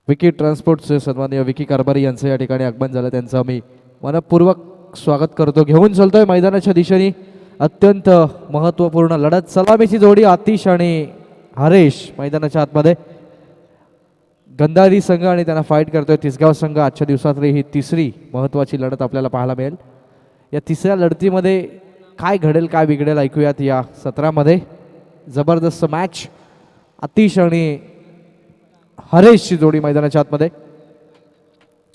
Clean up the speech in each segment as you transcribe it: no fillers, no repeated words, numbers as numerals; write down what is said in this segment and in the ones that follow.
विकी ट्रान्सपोर्टचे सन्माननीय विकी कारभारी यांचं या ठिकाणी आगमन झालं, त्यांचं आम्ही मनपूर्वक स्वागत करतो. घेऊन चलतोय मैदानाच्या दिशेने अत्यंत महत्त्वपूर्ण लढत. सलामीची जोडी आतिश आणि हरेश मैदानाच्या आतमध्ये. गंधारी संघ आणि त्यांना फाईट करतोय तिसगाव संघ. आजच्या दिवसातली ही तिसरी महत्त्वाची लढत आपल्याला पाहायला मिळेल. या तिसऱ्या लढतीमध्ये काय घडेल काय बिघडेल ऐकूयात या सत्रामध्ये. जबरदस्त मॅच. आतिश आणि हरेशची जोडी मैदानाच्या आतमध्ये.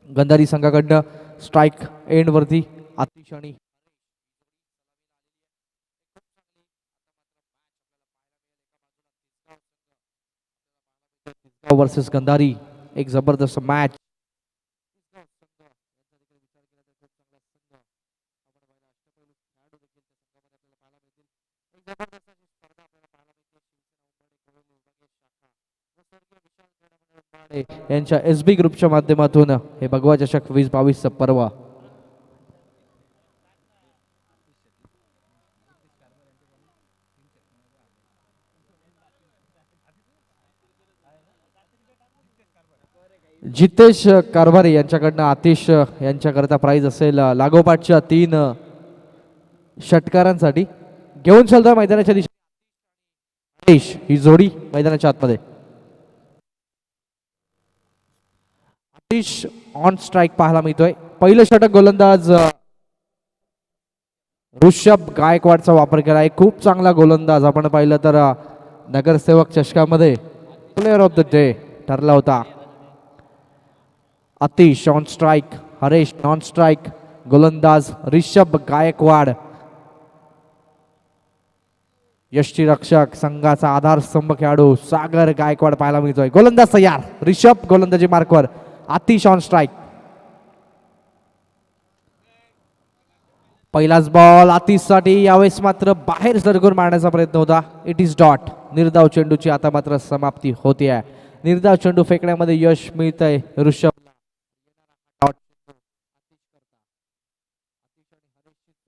गंधारी संघाकडनं स्ट्राईक एंडवरती आतिश आणि वर्सेस गंधारी. एक जबरदस्त मॅच. यांच्या SB ग्रुपच्या माध्यमातून हे भगवा चषक 2022 पर्व. जितेश कारभारी यांच्याकडनं आतिश यांच्याकरता प्राइज असेल लागोपाठच्या 3 षटकारांसाठी. घेऊन चलता मैदानाच्या दिशेने आतिश ही जोडी मैदानाच्या आतमध्ये. आतिश ऑन स्ट्राईक पाहायला मिळतोय. पहिलं षटक गोलंदाज ऋषभ गायकवाडचा वापर केला. एक खूप चांगला गोलंदाज आपण पाहिलं तर नगरसेवक चषकामध्ये प्लेअर ऑफ द डे ठरला होता. Atish on strike, Haresh non strike. गोलंदाज ऋषभ गायकवाड यष्टीरक्षक संघाचा आधारस्तंभ खेळाडू सागर गायकवाड पाहायला मिळतोय. गोलंदाज तयार. ऋषभ गोलंदाजी मार्कवर. Atish on strike. पहिलाच बॉल आतिशसाठी. यावेळेस मात्र बाहेर सरकून मारण्याचा प्रयत्न होता. It is dot. निर्धाव चेंडूची आता मात्र समाप्ती होते आहे. निर्धाव चेंडू फेकण्यामध्ये यश मिळतंय ऋषभ.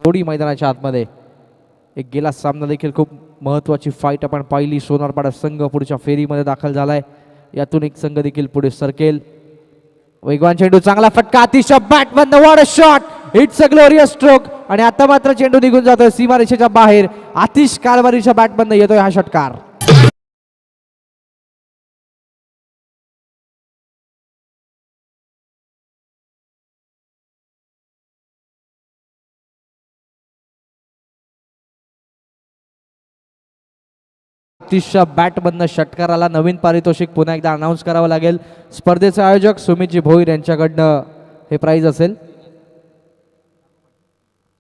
जोडी मैदानाच्या आतमध्ये. एक गेला सामना देखील खूप महत्वाची फाईट आपण पाहिली. सोनारपाडा संघ पुढच्या फेरीमध्ये दाखल झालाय. यातून एक संघ देखील पुढे सरकेल. वेगवान चेंडू, चांगला फटका. आतिश बॅट बंद. What a shot. It's a glorious stroke. आणि आता मात्र चेंडू निघून जातोय सीमारेषेच्या बाहेर. आतिश कारभारीच्या बॅट बंद येतोय हा षटकार. आतिशच्या बॅट बंद षटकाराला नवीन पारितोषिक पुन्हा एकदा अनाऊन्स करावं लागेल. स्पर्धेचे आयोजक सुमितजी भोईर यांच्याकडनं हे प्राइज असेल.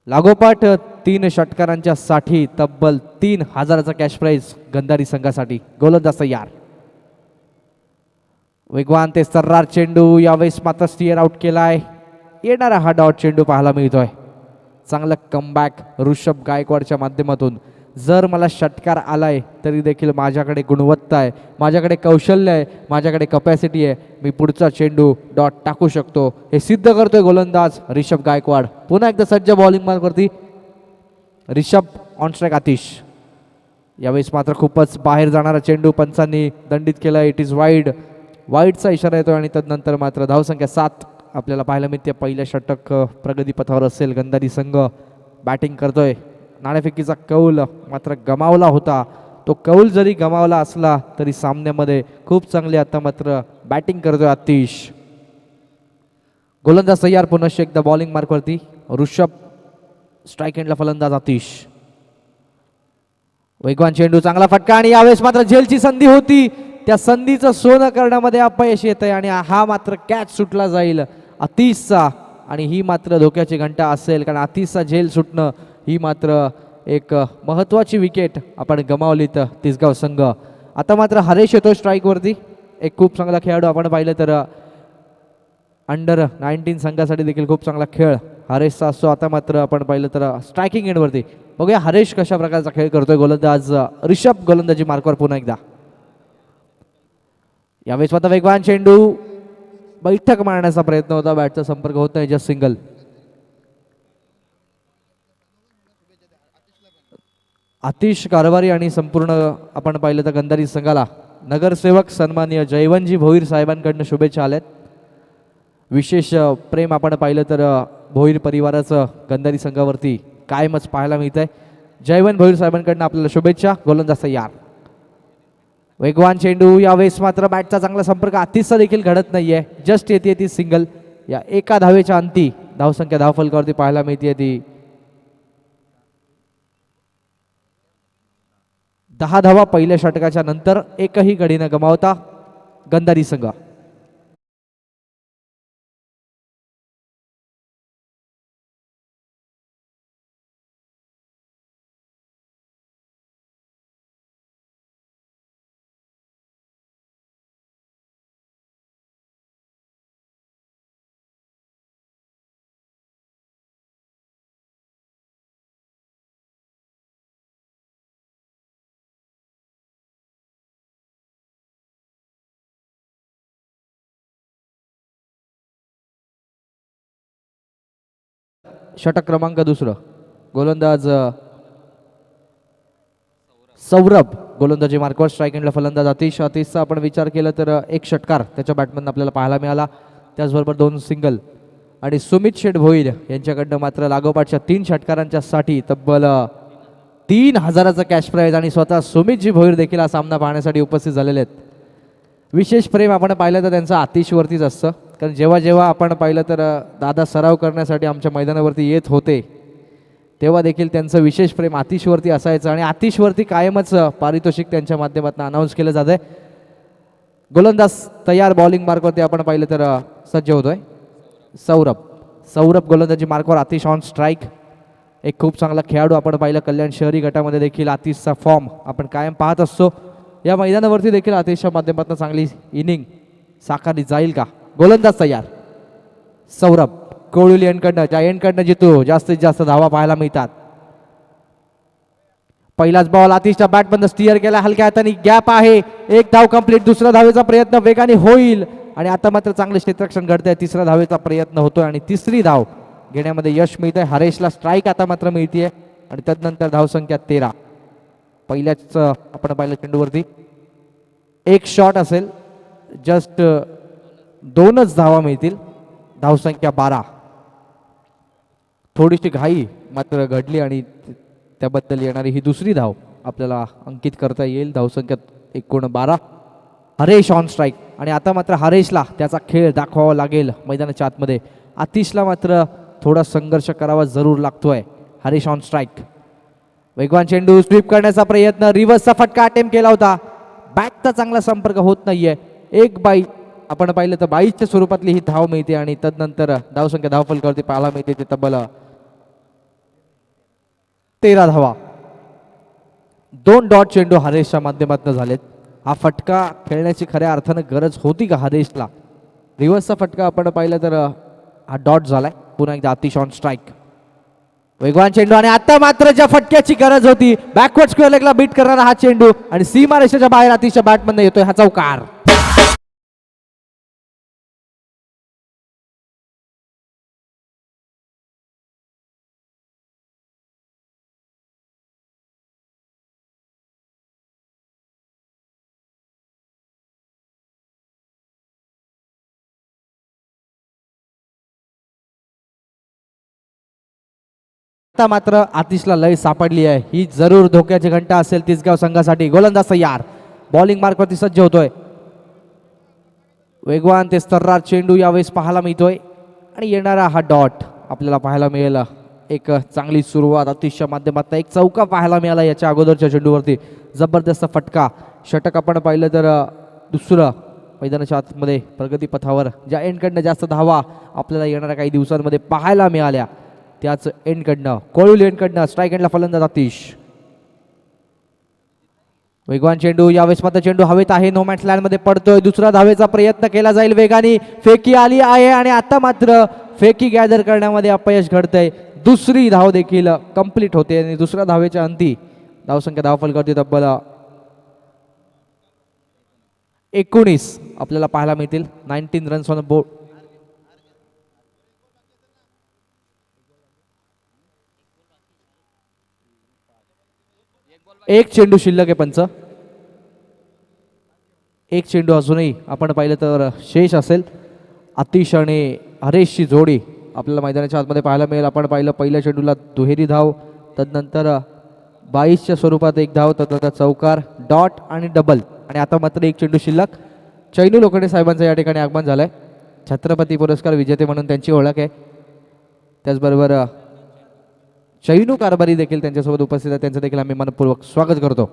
लागोपाठ 3 षटकारांच्या साठी तब्बल 3000चा कॅश प्राइज गंधारी संघासाठी. गोलंदाज तयार. वेगवान ते सर्रार चेंडू. यावेळेस मात्र स्टिअर आउट केलाय. येणारा हा डॉट चेंडू पाहायला मिळतोय. चांगलं कमबॅक ऋषभ गायकवाडच्या माध्यमातून. जर मला षटकार आलाय तरी देखील माझ्याकडे गुणवत्ता आहे, माझ्याकडे कौशल्य आहे, माझ्याकडे कपॅसिटी आहे. मी पुढचा चेंडू डॉट टाकू शकतो. हे सिद्ध करतोय गोलंदाज ऋषभ गायकवाड. पुन्हा एकदा सज्ज बॉलिंग मार्कवरती ऋषभ ऑन स्ट्राईक. आतिश यावेळेस मात्र खूपच बाहेर जाणारा चेंडू पंचांनी दंडित केला. It is wide. वाईडचा इशारा येतो आणि तदनंतर मात्र धावसंख्या 7 आपल्याला पाहायला मिळते. पहिल्या षटक प्रगतीपथावर असेल. गंधारी संघ बॅटिंग करतोय. नाणेफेकीचा कौल मात्र गमावला होता. तो कौल जरी गमावला असला तरी सामन्यामध्ये खूप चांगली आता मात्र बॅटिंग करतोय आतिश. गोलंदाज तयार. पुन्हा एकदा बॉलिंग मार्कवरती ऋषभ. स्ट्राईक एंडला फलंदाज आतिश. वेगवान चेंडू, चांगला फटका. आणि यावेळेस मात्र झेलची संधी होती. त्या संधीचं सोनं करण्यामध्ये अपयश येत आहे आणि हा मात्र कॅच सुटला जाईल आतिशचा. आणि ही मात्र धोक्याची घंटा असेल कारण आतिशचा झेल सुटणं ही मात्र एक महत्त्वाची विकेट आपण गमावलीत तिसगाव संघ. आता मात्र हरेश येतो स्ट्राईकवरती. एक खूप चांगला खेळाडू आपण पाहिलं तर अंडर-19 संघासाठी देखील खूप चांगला खेळ हरेशचा असतो. आता मात्र आपण पाहिलं तर स्ट्रायकिंग एंडवरती बघूया हरेश कशा प्रकारचा खेळ करतोय. गोलंदाज ऋषभ गोलंदाजी मार्कवर पुन्हा एकदा. यावेळेस मात्र वेगवान चेंडू. बैठक मारण्याचा प्रयत्न होता. बॅटचा संपर्क होत नाही. Just single. आतिश कारभारी आणि संपूर्ण आपण पाहिलं तर गंधारी संघाला नगरसेवक सन्माननीय जयवंतजी भोईर साहेबांकडनं शुभेच्छा आल्यात. विशेष प्रेम आपण पाहिलं तर भोईर परिवाराचं गंधारी संघावरती कायमच पाहायला मिळत आहे. जयवंत भोईर साहेबांकडनं आपल्याला शुभेच्छा. गोलंदाज तयार. वेगवान चेंडू, यावेळेस मात्र बॅटचा चांगला संपर्क अतिशय देखील घडत नाहीये. जस्ट येते ती सिंगल. या एका धावेच्या अंती धावसंख्या धावफलकावरती पाहायला मिळते ती 10 धावा पहिल्या षटकाच्या नंतर एकही गडी न गमावता गंधारी संघ. षटक क्रमांक दुसरं. गोलंदाज सौरभ. गोलंदाजी मार्कवर स्ट्राईक एंडला फलंदाज आतिशचा आपण विचार केला तर एक षटकार त्याच्या बॅटमधून आपल्याला पाहायला मिळाला. त्याचबरोबर 2 सिंगल. आणि सुमित शेठ भोईर यांच्याकडनं मात्र लागोपाठच्या 3 षटकारांच्या साठी तब्बल 3000चा कॅश प्राईज आणि स्वतः सुमितजी भोईर देखील हा सामना पाहण्यासाठी उपस्थित झालेले आहेत. विशेष प्रेम आपण पाहिलं तर त्यांचं आतिशवरतीच असतं. कारण जेव्हा जेव्हा आपण पाहिलं तर दादा सराव करण्यासाठी आमच्या मैदानावरती येत होते तेव्हा देखील त्यांचं विशेष प्रेम आतिशवरती असायचं आणि आतिशवरती कायमच पारितोषिक त्यांच्या माध्यमातून अनाऊन्स केलं जात आहे. गोलंदाज तयार. बॉलिंग मार्कवरती आपण पाहिलं तर सज्ज होतोय सौरभ. सौरभ गोलंदाजी मार्कवर. Atish on strike. एक खूप चांगला खेळाडू आपण पाहिलं कल्याण शहरी गटामध्ये देखील आतिशचा फॉर्म आपण कायम पाहत असतो. या मैदानावरती देखील आतिशच्या माध्यमातून चांगली इनिंग साकारली जाईल का. गोलंदाज तयार. सौरभ कोळुली एंडकडनं ज्या एंडकडनं जितो जास्तीत जास्त धावा पाहायला मिळतात. पहिलाच बॉल आतिशच्या बॅटमधून स्टिअर केला हलक्या हाताने. गॅप आहे. एक धाव कंप्लीट. दुसरा धावेचा प्रयत्न वेगाने होईल आणि आता मात्र चांगले क्षेत्ररक्षण घडतंय. तिसरा धावेचा प्रयत्न होतोय आणि तिसरी धाव घेण्यामध्ये यश मिळतंय. हरेशला स्ट्राईक आता मात्र मिळतीये आणि त्यानंतर धावसंख्या 13. पहिल्याच आपण पाहिलं चेंडूवरती एक शॉट असेल. जस्ट 2च धावा मिळतील. धावसंख्या 12. थोडीशी घाई मात्र घडली आणि त्याबद्दल येणारी ही दुसरी धाव आपल्याला अंकित करता येईल. धावसंख्या एकूण 12. हरेश ऑन स्ट्राईक आणि आता मात्र हरेशला त्याचा खेळ दाखवावा लागेल मैदानाच्या आतमध्ये. आतिशला मात्र थोडा संघर्ष करावा जरूर लागतोय. Haresh on strike. वेगवान चेंडू स्वीप करण्याचा प्रयत्न. रिव्हर्सचा फटका अटेम्प्ट केला होता. बॅटचा चांगला संपर्क होत नाहीये. एक बाई आपण पाहिलं तर 22च्या स्वरूपातली ही धाव मिळते आणि तदनंतर धावसंख्या धावफलकावरती पाहायला मिळते ते तब्बल 13 धावा. 2 डॉट चेंडू हरेशच्या माध्यमातून झालेत. हा फटका खेळण्याची खऱ्या अर्थानं गरज होती का हरेशला. रिव्हर्सचा फटका आपण पाहिलं तर हा डॉट झालाय. पुन्हा एकदा आतिश ऑन स्ट्राईक. वेगवान चेंडू आणि आता मात्र ज्या फटक्याची गरज होती बॅकवर्ड स्क्वेअर लेगला बीट करणारा हा चेंडू आणि सीमारेषेच्या बाहेर आतिशच्या बॅटमधून येतोय हा चौकार. आता मात्र आतिशला लय सापडली आहे. ही जरूर धोक्याची घंटा असेल तिसगाव संघासाठी. गोलंदाज तयार. बॉलिंग मार्कवरती सज्ज होतोय. वेगवान ते सर्रार चेंडू यावेळेस पाहायला मिळतोय आणि येणारा हा डॉट आपल्याला पाहायला मिळेल. एक चांगली सुरुवात आतिशच्या माध्यमातून. एक चौका पाहायला मिळाला याच्या अगोदरच्या चेंडूवरती. जबरदस्त फटका. षटक आपण पाहिलं तर दुसरं मैदानाच्या आतमध्ये प्रगती पथावर ज्या एंडकडनं जास्त धावा आपल्याला येणाऱ्या काही दिवसांमध्ये पाहायला मिळाल्या त्याच एंडकडनं कोळुली एंडकडनं स्ट्राईक एंडला फलंदाज आतिश. वेगवान चेंडू यावेळेस मात्र चेंडू हवेत आहे. नो मॅच लँड मध्ये पडतोय. दुसरा धावेचा प्रयत्न केला जाईल. वेगाने फेकी आली आहे आणि आता मात्र फेकी गॅदर करण्यामध्ये अपयश घडतंय. दुसरी धाव देखील कंप्लीट होते आणि दुसऱ्या धावेच्या अंती धावसंख्या धावफलकावरती तब्बल 19 आपल्याला पाहायला मिळतील. 19 रन्स ऑन द बोर्ड. एक चेंडू शिल्लक आहे पंच. एक चेंडू अजूनही आपण पाहिलं तर शेष असेल. आतिश आणि हरेशची जोडी आपल्याला मैदानाच्या आतमध्ये पाहायला मिळेल. आपण पाहिलं पहिल्या चेंडूला दुहेरी धाव, तदनंतर 22च्या स्वरूपात एक धाव, तदनंतर चौकार, डॉट आणि डबल. आणि आता मात्र एक चेंडू शिल्लक. चैनू लोखंडे साहेबांचं या ठिकाणी आगमन झालंय. छत्रपती पुरस्कार विजेते म्हणून त्यांची ओळख आहे. त्याचबरोबर चैनू कारभारी देखील त्यांच्यासोबत उपस्थित आहे. त्यांचं देखील आम्ही मनपूर्वक स्वागत करतो.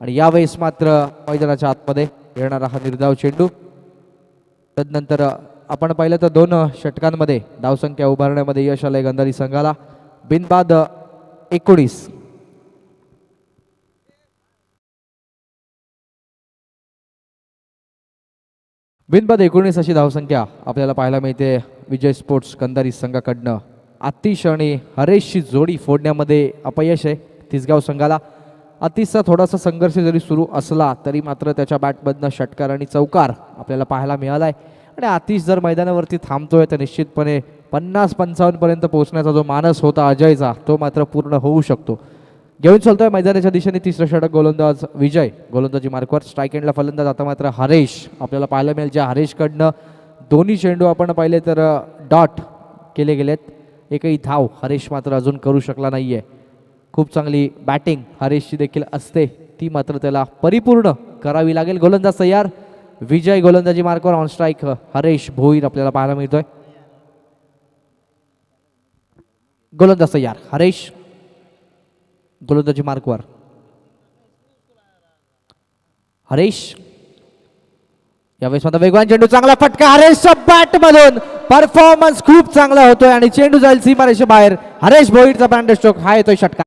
आणि यावेळेस मात्र मैदानाच्या आतमध्ये येणारा हा निर्धाव चेंडू. तदनंतर आपण पाहिलं तर 2 षटकांमध्ये धावसंख्या उभारण्यामध्ये यश आलंय गंधारी संघाला. बिनबाद 19. बिनबाद 19 अशी धावसंख्या आपल्याला पाहायला मिळते विजय स्पोर्ट्स गंधारी संघाकडनं. आतिश आणि हरेशची जोडी फोडण्यामध्ये अपयश आहे तिसगाव संघाला. आतिशचा थोडासा संघर्ष जरी सुरू असला तरी मात्र त्याच्या बॅटमधनं षटकार आणि चौकार आपल्याला पाहायला मिळाला आहे. आणि आतिश जर मैदानावरती थांबतोय तर निश्चितपणे 50-55 पर्यंत पोहोचण्याचा जो मानस होता अजयचा तो मात्र पूर्ण होऊ शकतो. घेऊन चलतोय मैदानाच्या दिशेने तिसरं षटक. गोलंदाज विजय गोलंदाजी मार्कवर. स्ट्राईक एंडला फलंदाज आता मात्र हरेश आपल्याला पाहायला मिळेल. ज्या हरेशकडनं दोन्ही चेंडू आपण पाहिले तर डॉट केले गेलेत. एकही धाव हरेश मात्र अजून करू शकला नाहीये. खूप चांगली बॅटिंग हरेशची देखील असते, ती मात्र त्याला परिपूर्ण करावी लागेल. गोलंदाज तयार. विजय गोलंदाजी मार्कवर. ऑन स्ट्राईक हरेश भोईर आपल्याला पाहायला मिळतोय. गोलंदाज तयार. हरेश गोलंदाजी मार्कवर. हरेश यावेळेस मात्र वेगवान चेंडू. चांगला फटका हरेशच्या बॅट मधून. परफॉर्मन्स खूप चांगला होतोय आणि चेंडू जाईल सीमारेषे बाहेर. हरेश भोईरचा ब्रँड स्ट्रोक हा येतोय षटकार.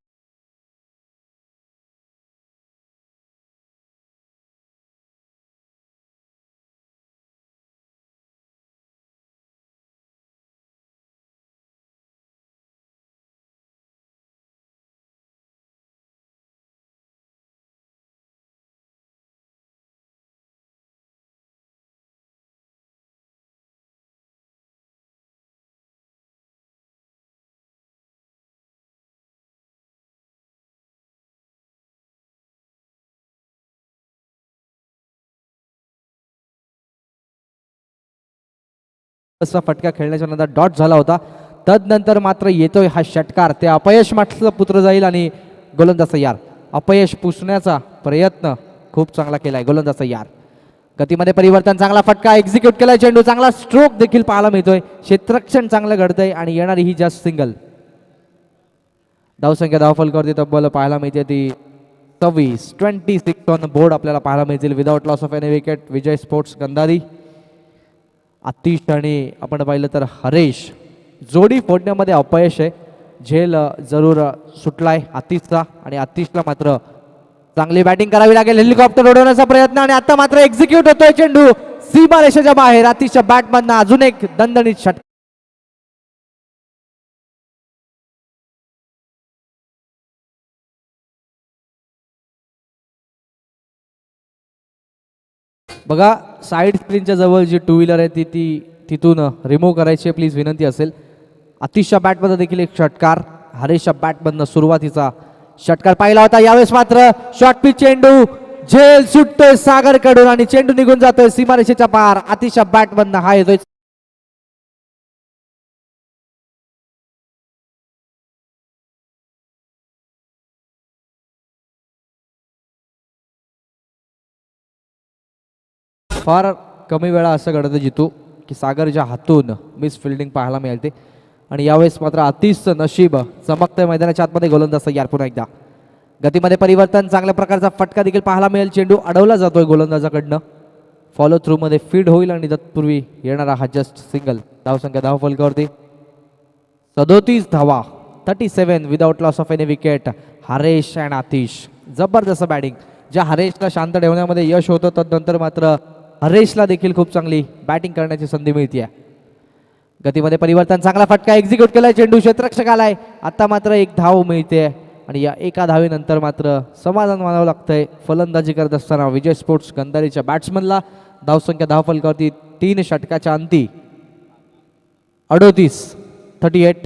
असा फटका खेळण्याच्या नंतर डॉट झाला होता. तदनंतर मात्र येतोय हा षटकार. ते अपयश मात्र पुत्र जाईल आणि गोलंदाज तयार. अपयश पुसण्याचा प्रयत्न खूप चांगला केलाय गोलंदाज तयार. गतीमध्ये परिवर्तन. चांगला फटका एक्झिक्यूट केलाय चेंडू. चांगला स्ट्रोक देखील पाहायला मिळतोय. क्षेत्ररक्षण चांगलं घडतंय आणि येणारी ही जस्ट सिंगल. धावसंख्या धावफलकावरती तब्बल पाहायला मिळते ती 26 ऑन बोर्ड आपल्याला पाहायला मिळतील. Without loss of any wicket Vijay sports Gandhari. Atish आणि आपण पाहिलं तर हरेश जोडी फोडण्यामध्ये अपयश आहे. झेल जरूर सुटलाय आतिशचा आणि आतिशला मात्र चांगली बॅटिंग करावी लागेल. हेलिकॉप्टर उडवण्याचा प्रयत्न आणि आता मात्र एक्झिक्यूट होतोय चेंडू सीमा रेषेच्या बाहेर. आतिशच्या बॅटमधनं अजून एक दणदणीत षटकार. बघा साईड स्क्रीनच्या जवळ जी 2 व्हीलर आहे ती तिथून रिमूव्ह करायची प्लीज विनंती असेल. आतिशच्या बॅटमध्ये देखील एक षटकार. हरेशच्या बॅटमधनं सुरुवातीचा षटकार पाहिला होता. यावेळेस मात्र शॉर्ट पिच चेंडू. झेल सुटतोय सागर कडून आणि चेंडू निघून जातोय सीमारेषेच्या पार. आतिशच्या बॅटमधनं हा येतोय. फार कमी वेळा असं घडतं जितू की सागरच्या हातून मिस फिल्डिंग पाहायला मिळते आणि यावेळेस मात्र आतिशचं नशीब चमकतंय मैदानाच्या आतमध्ये. गोलंदाज तयार पुन्हा एकदा. गतीमध्ये परिवर्तन. चांगल्या प्रकारचा फटका देखील पाहायला मिळेल. चेंडू अडवला जातोय गोलंदाजाकडनं. फॉलो थ्रू मध्ये फीड होईल आणि तत्पूर्वी येणारा हा जस्ट सिंगल. धावसंख्या धावफलकावरती 37 धावा. 37 without loss of any wicket. Haresh and Atish जबरदस्त बॅटिंग. ज्या हरेशला शांत ठेवण्यामध्ये यश होतं तदनंतर मात्र हरेशला देखील खूप चांगली बॅटिंग करण्याची संधी मिळते. गतीमध्ये परिवर्तन. चांगला फटका एक्झिक्यूट केलाय चेंडू. क्षेत्ररक्षक आलाय. आता मात्र एक धाव मिळते आणि या एका धावेनंतर मात्र समाधान मानावं लागतंय फलंदाजी करत असताना विजय स्पोर्ट्स गंधारीच्या बॅट्समनला. धावसंख्या धावफलकावरती 3 षटकाच्या अंती 38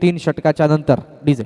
3 षटकाच्या नंतर डीजे.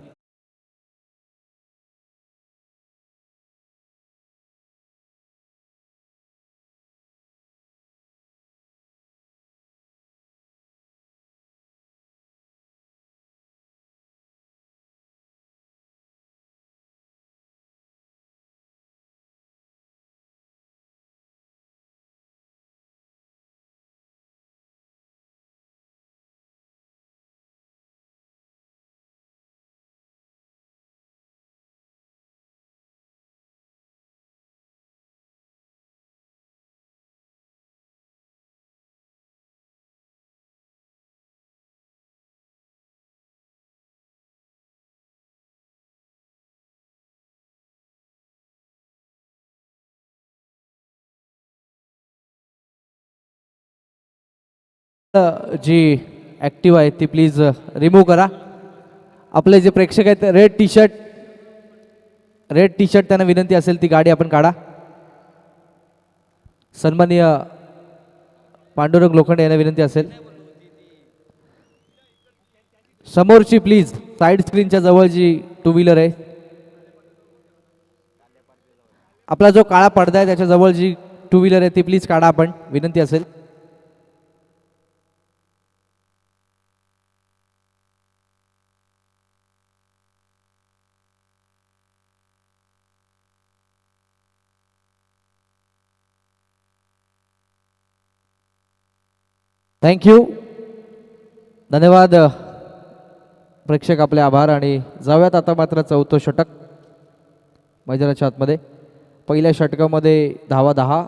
जी ॲक्टिव्ह आहे ती प्लीज रिमूव्ह करा. आपले जे प्रेक्षक आहेत रेड टी शर्ट त्यांना विनंती असेल ती गाडी आपण काढा. सन्माननीय पांडुरंग लोखंडे यांना विनंती असेल समोरची प्लीज साईड स्क्रीनच्या जवळ जी टू व्हीलर आहे आपला जो काळा पडदा आहे त्याच्या जवळ जी टू व्हीलर आहे ती प्लीज काढा आपण विनंती असेल. थँक्यू धन्यवाद प्रेक्षक आपले आभार. आणि जाऊयात आता मात्र चौथं षटक मैदानाच्या आतमध्ये. पहिल्या षटकामध्ये धावा 10,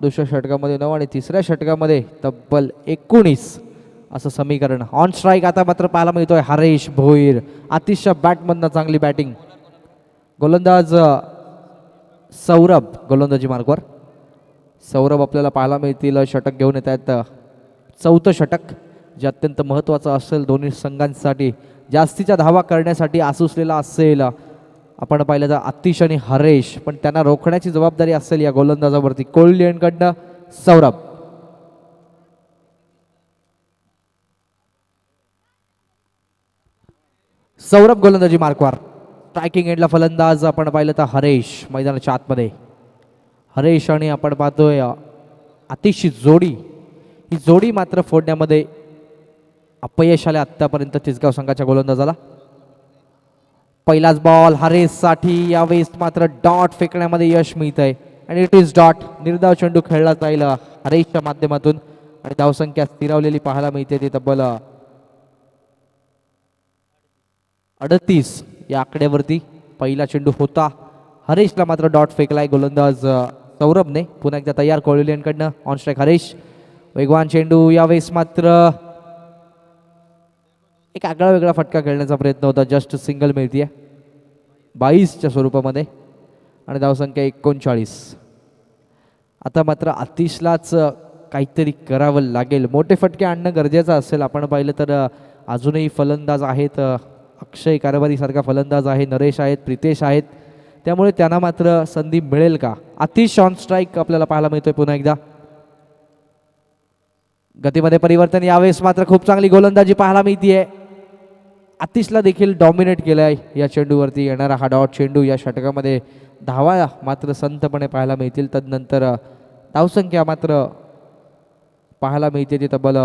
दुसऱ्या षटकामध्ये 9 आणि तिसऱ्या षटकामध्ये तब्बल 19 असं समीकरण. ऑन स्ट्राईक आता मात्र पाहायला मिळतोय हरेश भोईर. आतिशच्या बॅटमधनं चांगली बॅटिंग. गोलंदाज सौरभ गोलंदाजी मार्कवर. सौरभ आपल्याला पाहायला मिळतील षटक घेऊन येत आहेत. चौथं षटक जे अत्यंत महत्त्वाचं असेल दोन्ही संघांसाठी. जास्तीच्या धावा करण्यासाठी आसुसलेला असेल आपण पाहिलं तर आतिश आणि हरेश, पण त्यांना रोखण्याची जबाबदारी असेल या गोलंदाजावरती कोहली यांकडनं सौरभ. सौरभ गोलंदाजी मार्कवर. स्ट्रायकिंग एंडला फलंदाज आपण पाहिलं तर हरेश मैदानाच्या आतमध्ये. हरेश आणि आपण पाहतोय आतिशची जोडी. ही जोडी मात्र फोडण्यामध्ये अपयश आले आत्तापर्यंत तिसगाव संघाच्या गोलंदाजाला. पहिलाच बॉल हरेशसाठी. यावेळेस मात्र डॉट फेकण्यामध्ये यश मिळत आहे आणि इट इज डॉट. निर्धाव चेंडू खेळला जाईल हरेशच्या माध्यमातून आणि धावसंख्या स्थिरावलेली पाहायला मिळते ती तब्बल 38 या आकड्यावरती. पहिला चेंडू होता हरेशला मात्र डॉट फेकलाय गोलंदाज सौरभने. पुन्हा एकदा तयार कोहली यांकडनं ऑन स्ट्राईक हरेश. वेगवान चेंडू. यावेळेस मात्र एक आगळा वेगळा फटका खेळण्याचा प्रयत्न होता. जस्ट सिंगल मिळते 22च्या स्वरूपामध्ये आणि धावसंख्या 39. आता मात्र आतिशलाच काहीतरी करावं लागेल. मोठे फटके आणणं गरजेचं असेल. आपण पाहिलं तर अजूनही फलंदाज आहेत. अक्षय कारभारीसारखा फलंदाज आहे. नरेश आहेत, प्रितेश आहेत. त्यामुळे त्यांना मात्र संधी मिळेल का. आतिश ऑन स्ट्राईक आपल्याला पाहायला मिळतोय पुन्हा एकदा. गतीमध्ये परिवर्तन. यावेळेस मात्र खूप चांगली गोलंदाजी पाहायला मिळतीये. आतिशला देखील डॉमिनेट केलाय या चेंडूवरती. येणारा हा डॉट चेंडू या षटकामध्ये धावा मात्र संतपणे पाहायला मिळतील. तदनंतर धावसंख्या मात्र पाहायला मिळते ती तब्बल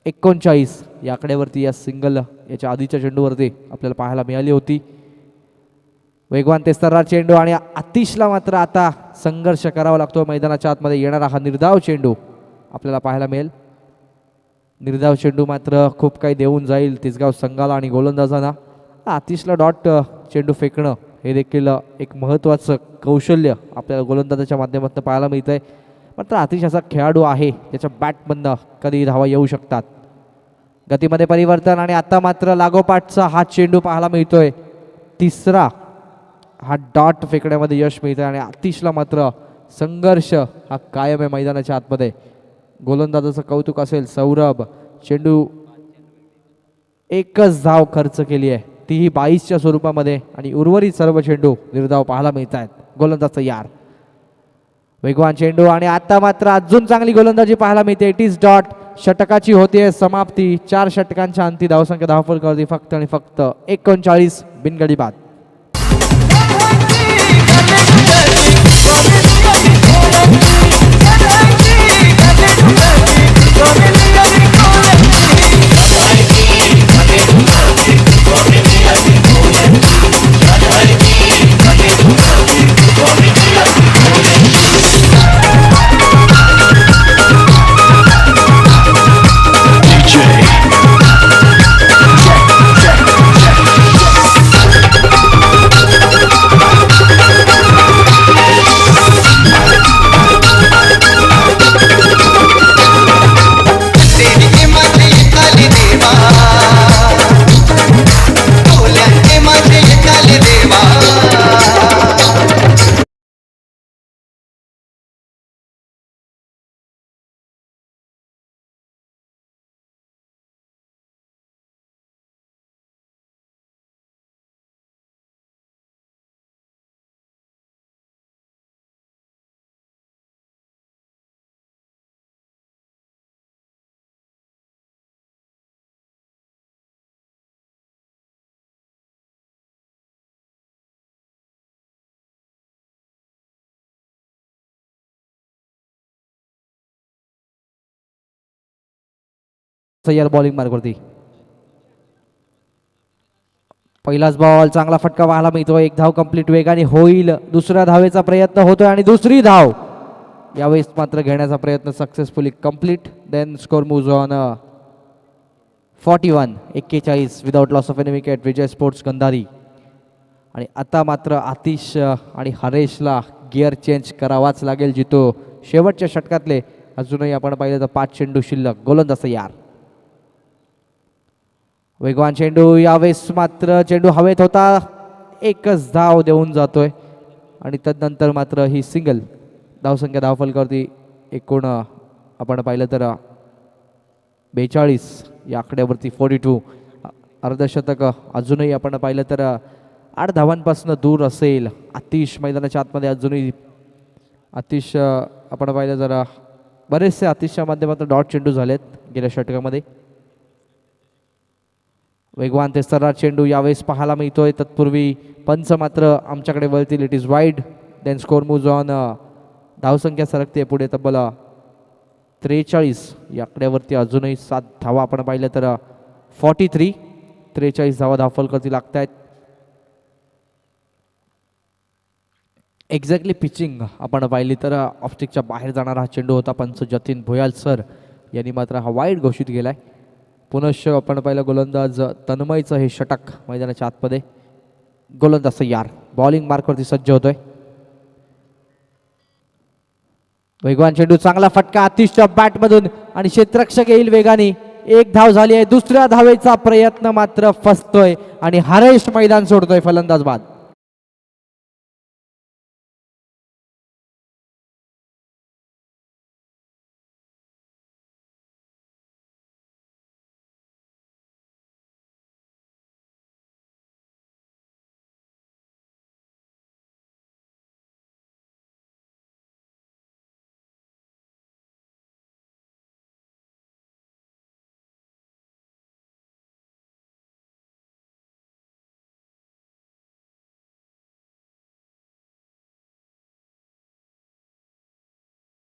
39 या आकड्यावरती. या सिंगल याच्या आधीच्या चेंडूवरती आपल्याला पाहायला मिळाली होती. वेगवान तेस्तरा चेंडू आणि आतिशला मात्र आता संघर्ष करावा लागतो मैदानाच्या आतमध्ये. येणारा हा निर्धाव चेंडू आपल्याला पाहायला मिळेल. निर्धाव चेंडू मात्र खूप काही देऊन जाईल तिसगाव संघाला आणि गोलंदाजांना. आतिशला डॉट चेंडू फेकणं हे देखील एक महत्त्वाचं कौशल्य आपल्याला गोलंदाजाच्या माध्यमातून पाहायला मिळतंय. मात्र आतिश असा खेळाडू आहे त्याच्या बॅटमधनं कधी धावा येऊ शकतात. गतीमध्ये परिवर्तन आणि आता मात्र लागोपाठचा हा चेंडू पाहायला मिळतोय. तिसरा हा डॉट फेकण्यामध्ये यश मिळतंय आणि आतिशला मात्र संघर्ष हा कायम आहे मैदानाच्या आतमध्ये. गोलंदाजाचं कौतुक असेल. सौरभ चेंडू एकच धाव खर्च केली आहे तीही 22च्या स्वरूपामध्ये आणि उर्वरित सर्व चेंडू निर्धाव पाहायला मिळत आहेत. गोलंदाज तयार. वेगवान चेंडू आणि आता मात्र अजून चांगली गोलंदाजी पाहायला मिळते. It is dot. षटकाची होतीये समाप्ती. 4 षटकांच्या अंती धावसंख्या धावफलकावरती फक्त आणि फक्त 39 बिनगडी बाद. सय्यर बॉलिंग मार्कवरती. पहिलाच बॉल, चांगला फटका पाहायला मिळतो. एक धाव कंप्लीट वेगाने होईल. दुसऱ्या धावेचा प्रयत्न होतोय आणि दुसरी धाव यावेळेस मात्र घेण्याचा प्रयत्न successfully complete. Then score moves on 41 without loss of any wicket. Vijay sports Gandhari. आणि आता मात्र आतिश आणि हरेशला गिअर चेंज करावाच लागेल. जितो शेवटच्या षटकातले अजूनही आपण पाहिलं तर 5 चेंडू शिल्लक. गोलंदाज तयार. वेगवान चेंडू, यावेळेस मात्र चेंडू हवेत होता. एकच धाव देऊन जातोय आणि तदनंतर मात्र ही सिंगल. धावसंख्या धावफलकावरती एकूण आपण पाहिलं तर 42 या आकड्यावरती 42. अर्धशतक अजूनही आपण पाहिलं तर 8 धावांपासून दूर असेल. आतिश मैदानाच्या आतमध्ये अजूनही आतिश आपण पाहिलं जरा बरेचसे आतिशच्या माध्यमातून डॉट चेंडू झालेत गेल्या षटकामध्ये. वेगवान ते सर्राट चेंडू यावेळेस पाहायला मिळतोय. तत्पूर्वी पंच मात्र आमच्याकडे वळतील. It is wide. Then score moves on. धावसंख्या सरकते पुढे तब्बल 43 या आकड्यावरती अजूनही 7 धावा आपण पाहिलं तर 43 धावा धावफलकावरती लागत आहेत. एक्झॅक्टली पिचिंग आपण पाहिली तर ऑफस्टिकच्या बाहेर जाणारा हा चेंडू होता. पंच जतीन भोयाल सर यांनी मात्र हा वाईड घोषित केलाय. पुनश्च आपण पाहिलं गोलंदाज तन्मयचं हे षटक मैदानाच्या आतमध्ये. गोलंदाज तयार. बॉलिंग मार्कवरती सज्ज होतोय. वेगवान चेंडू, चांगला फटका आतिशच्या बॅटमधून आणि क्षेत्ररक्षक येईल वेगाने. एक धाव झाली आहे. दुसऱ्या धावेचा प्रयत्न मात्र फसतोय आणि हरेश मैदान सोडतोय. फलंदाज बाद.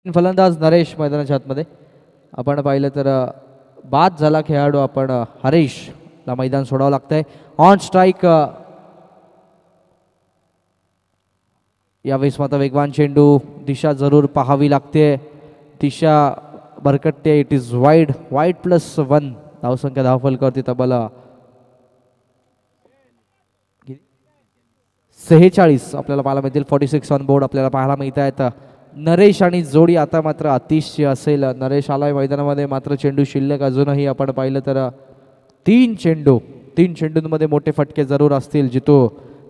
फलंदाज नरेश मैदानाच्या आतमध्ये. आपण पाहिलं तर बाद झाला खेळाडू आपण हरेशला मैदान सोडावं लागतंय. ऑन स्ट्राईक यावेळेस मात्र वेगवान चेंडू. दिशा जरूर पाहावी लागते. दिशा भरकटते. It is wide. वाईड +1 धावसंख्या धावफलकावरती तब्बल 46 आपल्याला पाहायला मिळतील. 46 ऑन बोर्ड आपल्याला पाहायला मिळत आहेत. नरेश आणि जोडी आता मात्र अतिशय असेल. नरेश आलाय मैदानामध्ये, मात्र चेंडू शिल्लक अजूनही आपण पाहिलं तर 3 चेंडूंमध्ये मोठे फटके जरूर असतील. जितो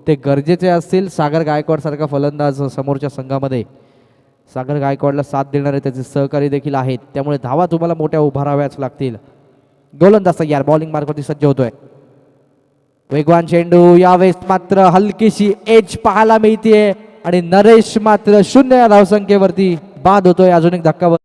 ते गरजेचे असतील. सागर गायकवाड सारखा फलंदाज समोरच्या संघामध्ये. सागर गायकवाडला साथ देणारे त्याचे सहकारी देखील आहेत. त्यामुळे धावा तुम्हाला मोठ्या उभाराव्याच लागतील. गोलंदाज तयार. बॉलिंग मार्कवरती सज्ज होतोय. वेगवान चेंडू, यावेळेस मात्र हलकीशी एज पाहायला मिळते आणि नरेश मात्र 0 या धावसंख्येवरती बाद होतोय. अजून एक धक्का.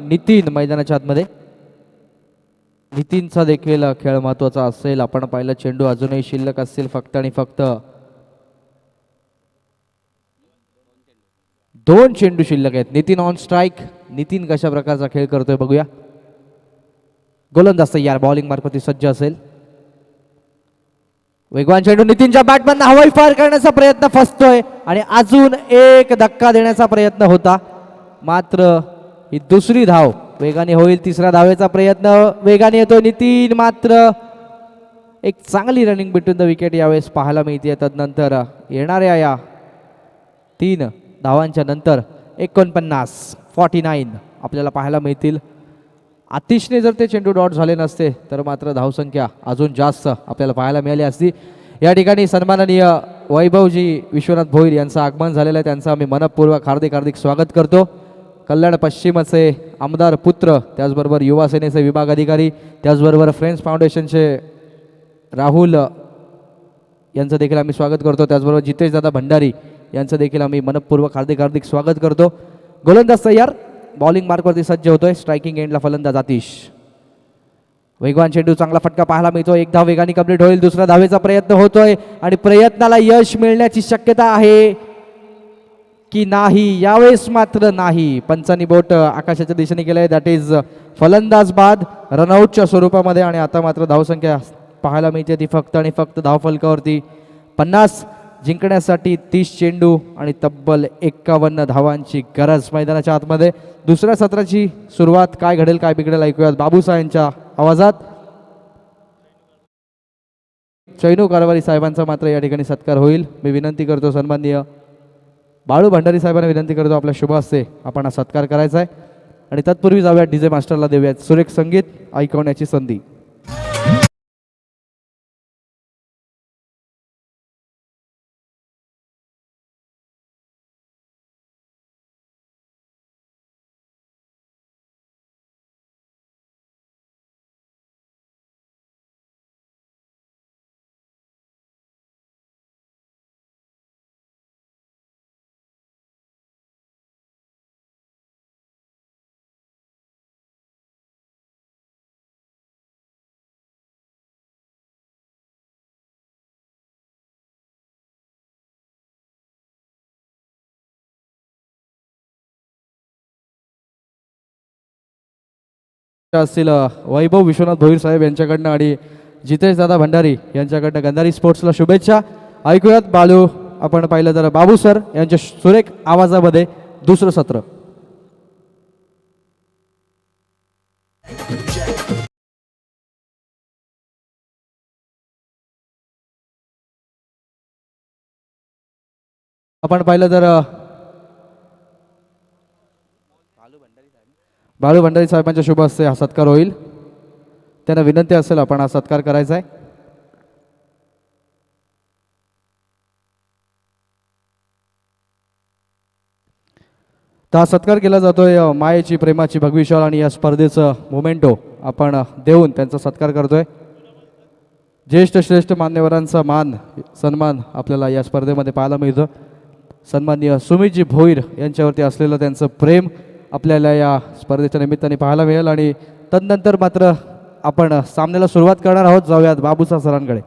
नितीन मैदानाच्या आतमध्ये. नितीनचा देखील खेळ महत्वाचा असेल. आपण पाहिलं चेंडू अजूनही शिल्लक असतील फक्त आणि फक्त 2 चेंडू शिल्लक आहेत. Nitin on strike. नितीन कशा प्रकारचा खेळ करतोय बघूया. गोलंदाज तयार. बॉलिंग मार्कवरती सज्ज असेल. वेगवान चेंडू नितीनच्या बॅटमधून हवाई फायर करण्याचा प्रयत्न फसतोय आणि अजून एक धक्का देण्याचा प्रयत्न होता. मात्र ही दुसरी धाव वेगाने होईल. तिसऱ्या धावेचा प्रयत्न वेगाने येतो. नितीन मात्र एक चांगली रनिंग बिटवीन द विकेट यावेळेस पाहायला मिळते. तदनंतर येणाऱ्या या 3 धावांच्या नंतर 49 आपल्याला पाहायला मिळतील. आतिशने जर ते चेंडू डॉट झाले नसते तर मात्र धावसंख्या अजून जास्त आपल्याला पाहायला मिळाली असती. या ठिकाणी सन्माननीय वैभवजी विश्वनाथ भोईर यांचं आगमन झालेलं आहे, त्यांचं आम्ही मनपूर्वक हार्दिक हार्दिक स्वागत करतो. कल्याण पश्चिमचे आमदार पुत्र, त्याचबरोबर युवा सेनेचे विभाग अधिकारी, त्याचबरोबर फ्रेंड्स फाउंडेशनचे राहुल यांचं देखील आम्ही स्वागत करतो. त्याचबरोबर जितेश दादा भंडारी यांचं देखील आम्ही मनपूर्वक हार्दिक हार्दिक स्वागत करतो. गोलंदाज तयार, बॉलिंग मार्कवरती सज्ज होतोय. स्ट्रायकिंग एंडला फलंदाज आतिश. वेगवान चेंडू, चांगला फटका पाहायला मिळतो. एक धाव वेगाने कंप्लीट होईल. दुसरा धावेचा प्रयत्न होतोय आणि प्रयत्नाला यश मिळण्याची शक्यता आहे की नाही, यावेळेस मात्र नाही. पंचांनी बोट आकाशाच्या दिशेने केलंय. दॅट इज फलंदाज बाद रनआउटच्या स्वरूपामध्ये. आणि आता मात्र धावसंख्या पाहायला मिळते ती फक्त आणि फक्त धावफलकावरती 50 जिंकण्यासाठी 30 चेंडू आणि तब्बल 51 धावांची गरज मैदानाच्या आतमध्ये. दुसऱ्या सत्राची सुरुवात काय घडेल काय बिघडेल ऐकूयात बाबूसाहेब यांच्या आवाजात. चैनू कारवारी साहेबांचा मात्र या ठिकाणी सत्कार होईल. मी विनंती करतो सन्माननीय बाळू भंडारी साहेबांना विनंती करतो आपल्या शुभ हस्ते आपण हा सत्कार करायचा आहे. आणि तत्पूर्वी जाऊया डीजे मास्टरला देऊयात सुरेख संगीत ऐकवण्याची संधी. असतील वैभव विश्वनाथ भोईर साहेब यांच्याकडनं आणि जितेश दादा भंडारी यांच्याकडनं गंधारी स्पोर्ट्सला शुभेच्छा. ऐकूयात बाळू, आपण पाहिलं तर बाबू सर यांच्या सुरेख आवाजामध्ये दुसरं सत्र. आपण पाहिलं तर बाळू भंडारी साहेबांच्या शुभ हस्ते हा सत्कार होईल. त्यांना विनंती असेल आपण हा सत्कार करायचा आहे. तर हा सत्कार केला जातोय मायेची प्रेमाची भगवी शाल आणि या स्पर्धेचं मोमेंटो आपण देऊन त्यांचा सत्कार करतोय. ज्येष्ठ श्रेष्ठ मान्यवरांचा मान सन्मान आपल्याला या स्पर्धेमध्ये पाहायला मिळतं. सन्माननीय सुमितजी भोईर यांच्यावरती असलेलं त्यांचं प्रेम आपल्याला या स्पर्धेच्या निमित्ताने पाहायला मिळेल. आणि तदनंतर मात्र आपण सामन्याला सुरुवात करणार आहोत. जाऊयात बाबूसा सरांकडे.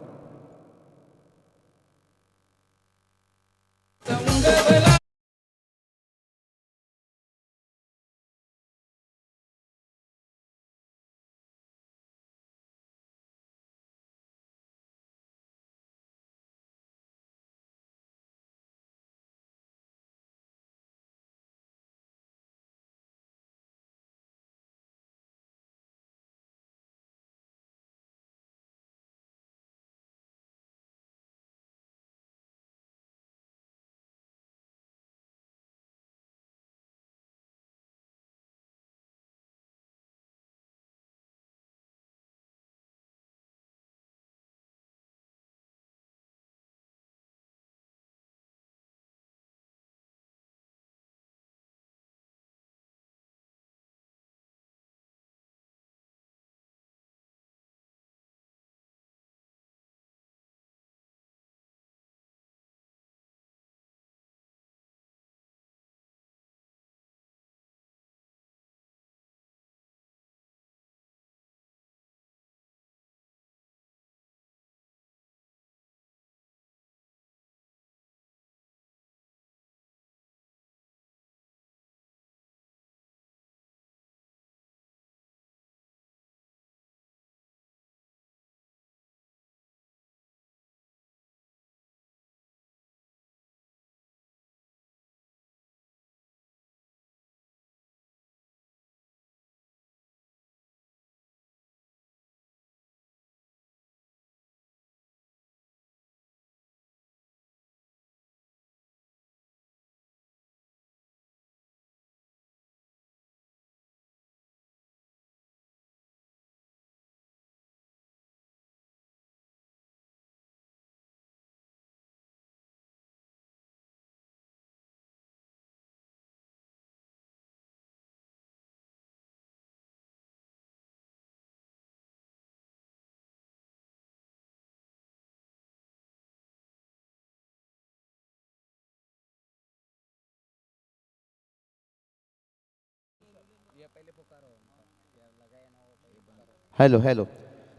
Hello hello.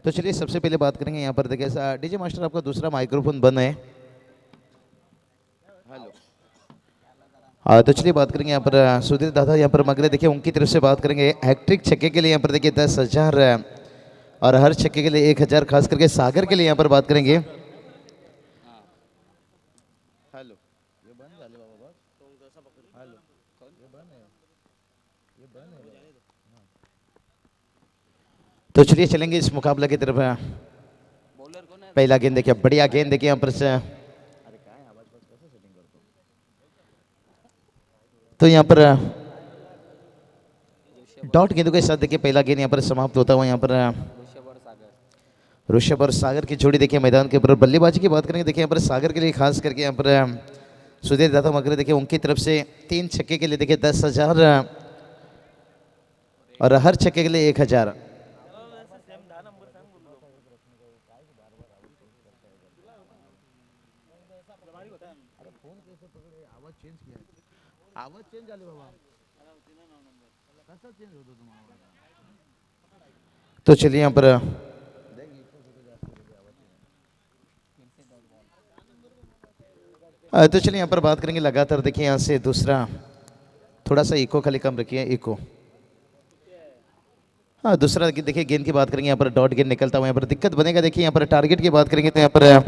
तो चलिए सबसे पहले बात करेंगे यहाँ पर देखिए डीजे मास्टर आपका दूसरा माइक्रोफोन बंद है। हेलो। तो चलिए बात करेंगे यहाँ पर सुधीर दादा यहाँ पर मगरे देखिए उनकी तरफ से बात करेंगे हैट्रिक छक्के के लिए यहाँ पर देखिए 10,000 और हर छक्के के लिए 1,000 खास करके सागर के लिए यहाँ पर बात करेंगे। हेलो। ये बंद झाले बाबा बस. हेलो. ये बंद है. ये बंद है बाबा. तो चलिए चलेंगे इस मुकाबले की तरफ। पहला गेंद देखिए बढ़िया गेंद देखिए यहाँ पर से। अरे क्या है आवाज बस कैसे सेटिंग करते हो? तो यहाँ पर डॉट गेंदों के साथ देखिए पहला गेंद यहाँ पर समाप्त होता हुआ यहाँ पर ऋषभ और सागर की जोड़ी देखिए मैदान के ऊपर। बल्लेबाजी की बात करेंगे देखिए यहाँ पर सागर के लिए खास करके यहाँ पर सुधीर दादा मगरे देखिए उनकी तरफ से 3 छक्के के लिए देखिए 10,000 और हर छक्के के लिए 1,000। आवाज चेंज झाली बाबा. कसा चेंज होतो तुम्हाला? तो चलिए यहाँ पर तो चलिए यहाँ पर बात करेंगे लगातार देखिए यहाँ से दूसरा थोड़ा सा इको खाली कम रखिए इको। हाँ दूसरा देखिए गेंद की बात करेंगे यहाँ पर डॉट गेंद निकलता हुआ यहाँ पर दिक्कत बनेगा। देखिए यहाँ पर टारगेट की बात करेंगे तो यहाँ पर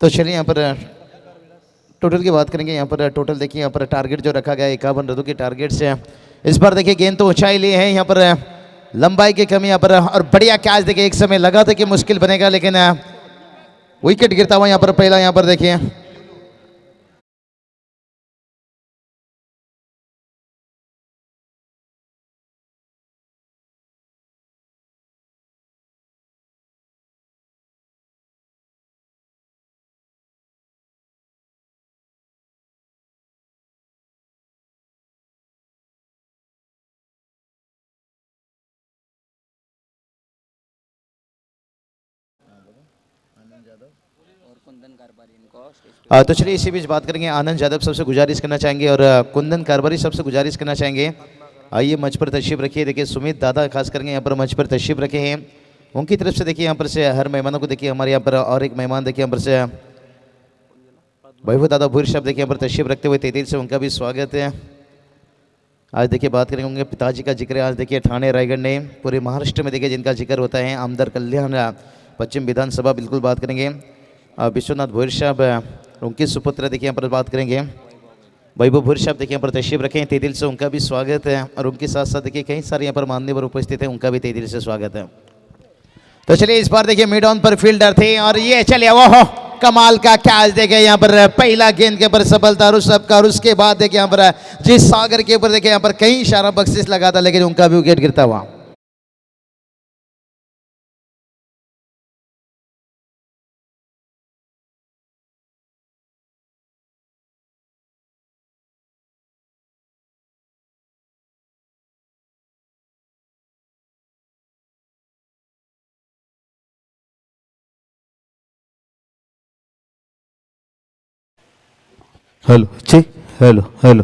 तो चलिए यहाँ पर टोटल की बात करेंगे यहाँ पर टोटल देखिए यहाँ पर टारगेट जो रखा गया है 51 रनों की टारगेट से इस बार देखिए गेंद तो ऊंचाई लिए है यहाँ पर लंबाई की कमी यहाँ पर और बढ़िया कैच देखिए एक समय लगा था कि मुश्किल बनेगा लेकिन विकेट गिरता हुआ यहाँ पर पहला यहाँ पर देखिए। तो चलिए इसी बीच बात करेंगे आनंद यादव सबसे गुजारिश करना चाहेंगे और कुंदन कारबारी सबसे गुजारिश करना चाहेंगे आइए मंच पर तशरीफ रखिए। देखिए सुमित दादा खास करके यहाँ पर मंच पर तशरीफ रखे हैं उनकी तरफ से देखिए यहाँ पर से हर मेहमानों को देखिए हमारे यहाँ पर और एक मेहमान देखिए यहाँ पर से वैभव दादा भूर साहब देखिए यहाँ पर तशरीफ रखते हुए तेतिल से उनका भी स्वागत है। आज देखिए बात करेंगे उनके पिताजी का जिक्र है। आज देखिए ठाणे रायगढ़ ने पूरे महाराष्ट्र में देखिए जिनका जिक्र होता है आमदार कल्याण पश्चिम विधानसभा बिल्कुल बात करेंगे विश्वनाथ भोईर साहब उनके सुपुत्र देखिए यहाँ पर बात करेंगे वैभव भूर साहब देखिए यहाँ पर तशरीफ रखें तेदिल से उनका भी स्वागत है और उनके साथ साथ देखिए कई सारे यहाँ पर मान्यवर उपस्थित हैं उनका भी तेदिल से स्वागत है। तो चलिए इस बार देखिए मिड ऑन पर फील्डर थे और ये चलिए वो कमाल का कैच देखे यहाँ पर पहला गेंद के ऊपर सफलता ऋषभ का और उसके बाद देखिए यहाँ पर जिस सागर के ऊपर देखिए यहाँ पर कई इशारा बख्शिश लगा था लेकिन उनका भी विकेट गिरता हुआ। हेलो जी hello hello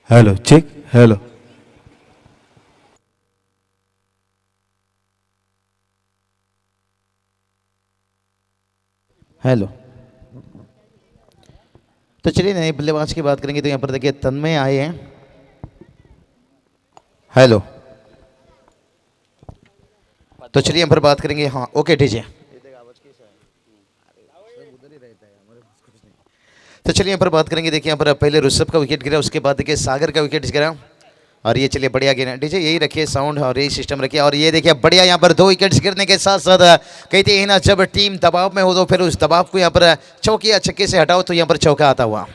hello check hello hello. तो चलिए नए बल्लेबाज की बात करेंगे तो यहाँ पर देखिए तन्मय आए हैं। हेलो। तो चलिए यहाँ पर बात करेंगे हाँ ओके डीजे। तो चलिए यहाँ पर बात करेंगे देखिए यहाँ पर पहले ऋषभ का विकेट गिरा उसके बाद देखिए सागर का विकेट गिरा और ये चलिए बढ़िया गिरा डीजे यही रखिए साउंड और यही सिस्टम रखिए और ये देखिए बढ़िया यहाँ पर 2 विकेट्स गिरने के साथ साथ कहते हैं ना जब टीम दबाव में हो तो फिर उस दबाव को यहाँ पर चौके या छक्के से हटाओ तो यहाँ पर चौका आता हुआ।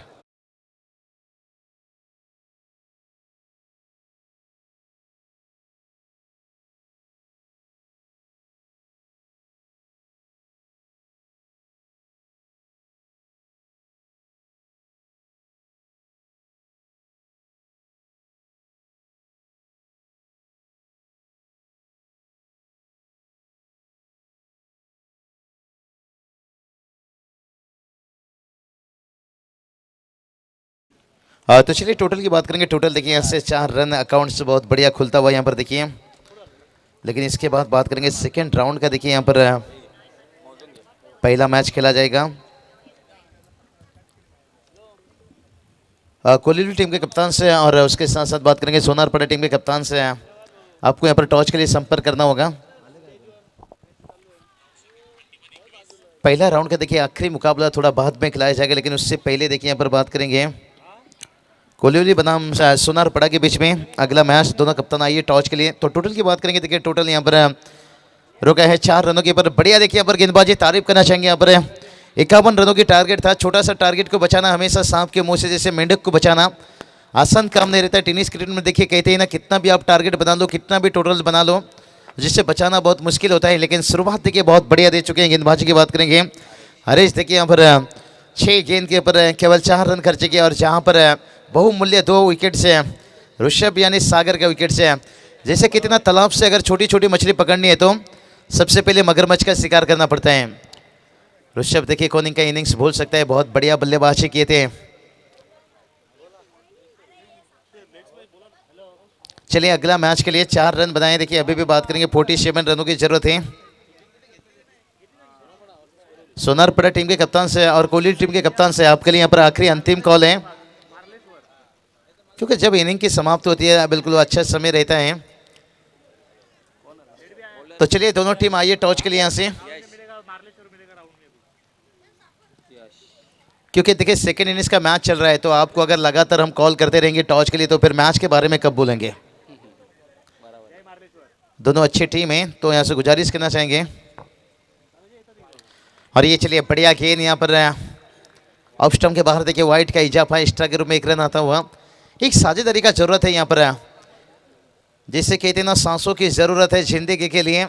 तो चलिए टोटल की बात करेंगे। टोटल देखिए यहाँ से 4 रन अकाउंट से बहुत बढ़िया खुलता हुआ यहाँ पर देखिए। लेकिन इसके बाद बात करेंगे सेकेंड राउंड का। देखिए यहाँ पर पहला मैच खेला जाएगा। कोहली टीम के कप्तान से और उसके साथ साथ बात करेंगे सोनारपड़ा टीम के कप्तान से। आपको यहाँ पर टॉस के लिए संपर्क करना होगा। पहला राउंड का देखिए आखिरी मुकाबला थोड़ा बाद में खिलाया जाएगा, लेकिन उससे पहले देखिए यहाँ पर बात करेंगे कोहली बनाम सोनारपड़ा के बीच में अगला मैच। दोनों कप्तान आइए टॉस के लिए। तो टोटल की बात करेंगे। देखिए टोटल यहाँ पर रोका है 4 रनों के ऊपर। बढ़िया देखिए यहाँ पर गेंदबाजी तारीफ करना चाहेंगे। यहाँ पर 51 रनों की टारगेट था। छोटा सा टारगेट को बचाना हमेशा सांप के मुंह से जैसे मेंढक को बचाना आसान काम नहीं रहता है। टेनिस क्रिकेट में देखिए कहते हैं ना, कितना भी आप टारगेट बना लो, कितना भी टोटल बना लो, जिससे बचाना बहुत मुश्किल होता है। लेकिन शुरुआत देखिए बहुत बढ़िया दे चुके हैं। गेंदबाजी की बात करेंगे हरीश देखिए यहाँ पर 6 गेंद के ऊपर केवल 4 रन खर्चे किए। और जहाँ पर बहुमूल्य 2 विकेट से ऋषभ यानी सागर का विकेट से, जैसे कितना तालाब से अगर छोटी छोटी मछली पकड़नी है तो सबसे पहले मगरमच्छ का शिकार करना पड़ता है। ऋषभ देखिए कौन का इनिंग्स भूल सकता है। बहुत बढ़िया बल्लेबाजी किए थे। चलिए अगला मैच के लिए 4 रन बनाए। देखिए अभी भी बात करेंगे 47 रनों की जरूरत है। सोनारपड़ा टीम के कप्तान से और कोहली टीम के कप्तान से आपके लिए यहाँ पर आखिरी अंतिम कॉल है, क्योंकि जब इनिंग की समाप्ति होती है बिल्कुल अच्छा समय रहता है। तो चलिए दोनों टीम आइए टॉस के लिए यहाँ से, क्योंकि देखिए सेकेंड इनिंग्स का मैच चल रहा है। तो आपको अगर लगातार हम कॉल करते रहेंगे टॉस के लिए तो फिर मैच के बारे में कब बोलेंगे। दोनों अच्छी टीम है तो यहाँ से गुजारिश करना चाहेंगे। और ये चलिए बढ़िया गेंद यहाँ पर ऑफ स्टंप के बाहर देखिए वाइट का इजाफा एक्स्ट्रा के रूप में 1 रन आता हुआ। एक साझेदारी का जरूरत है यहाँ पर, जैसे कहते हैं ना सांसों की ज़रूरत है ज़िंदगी के लिए,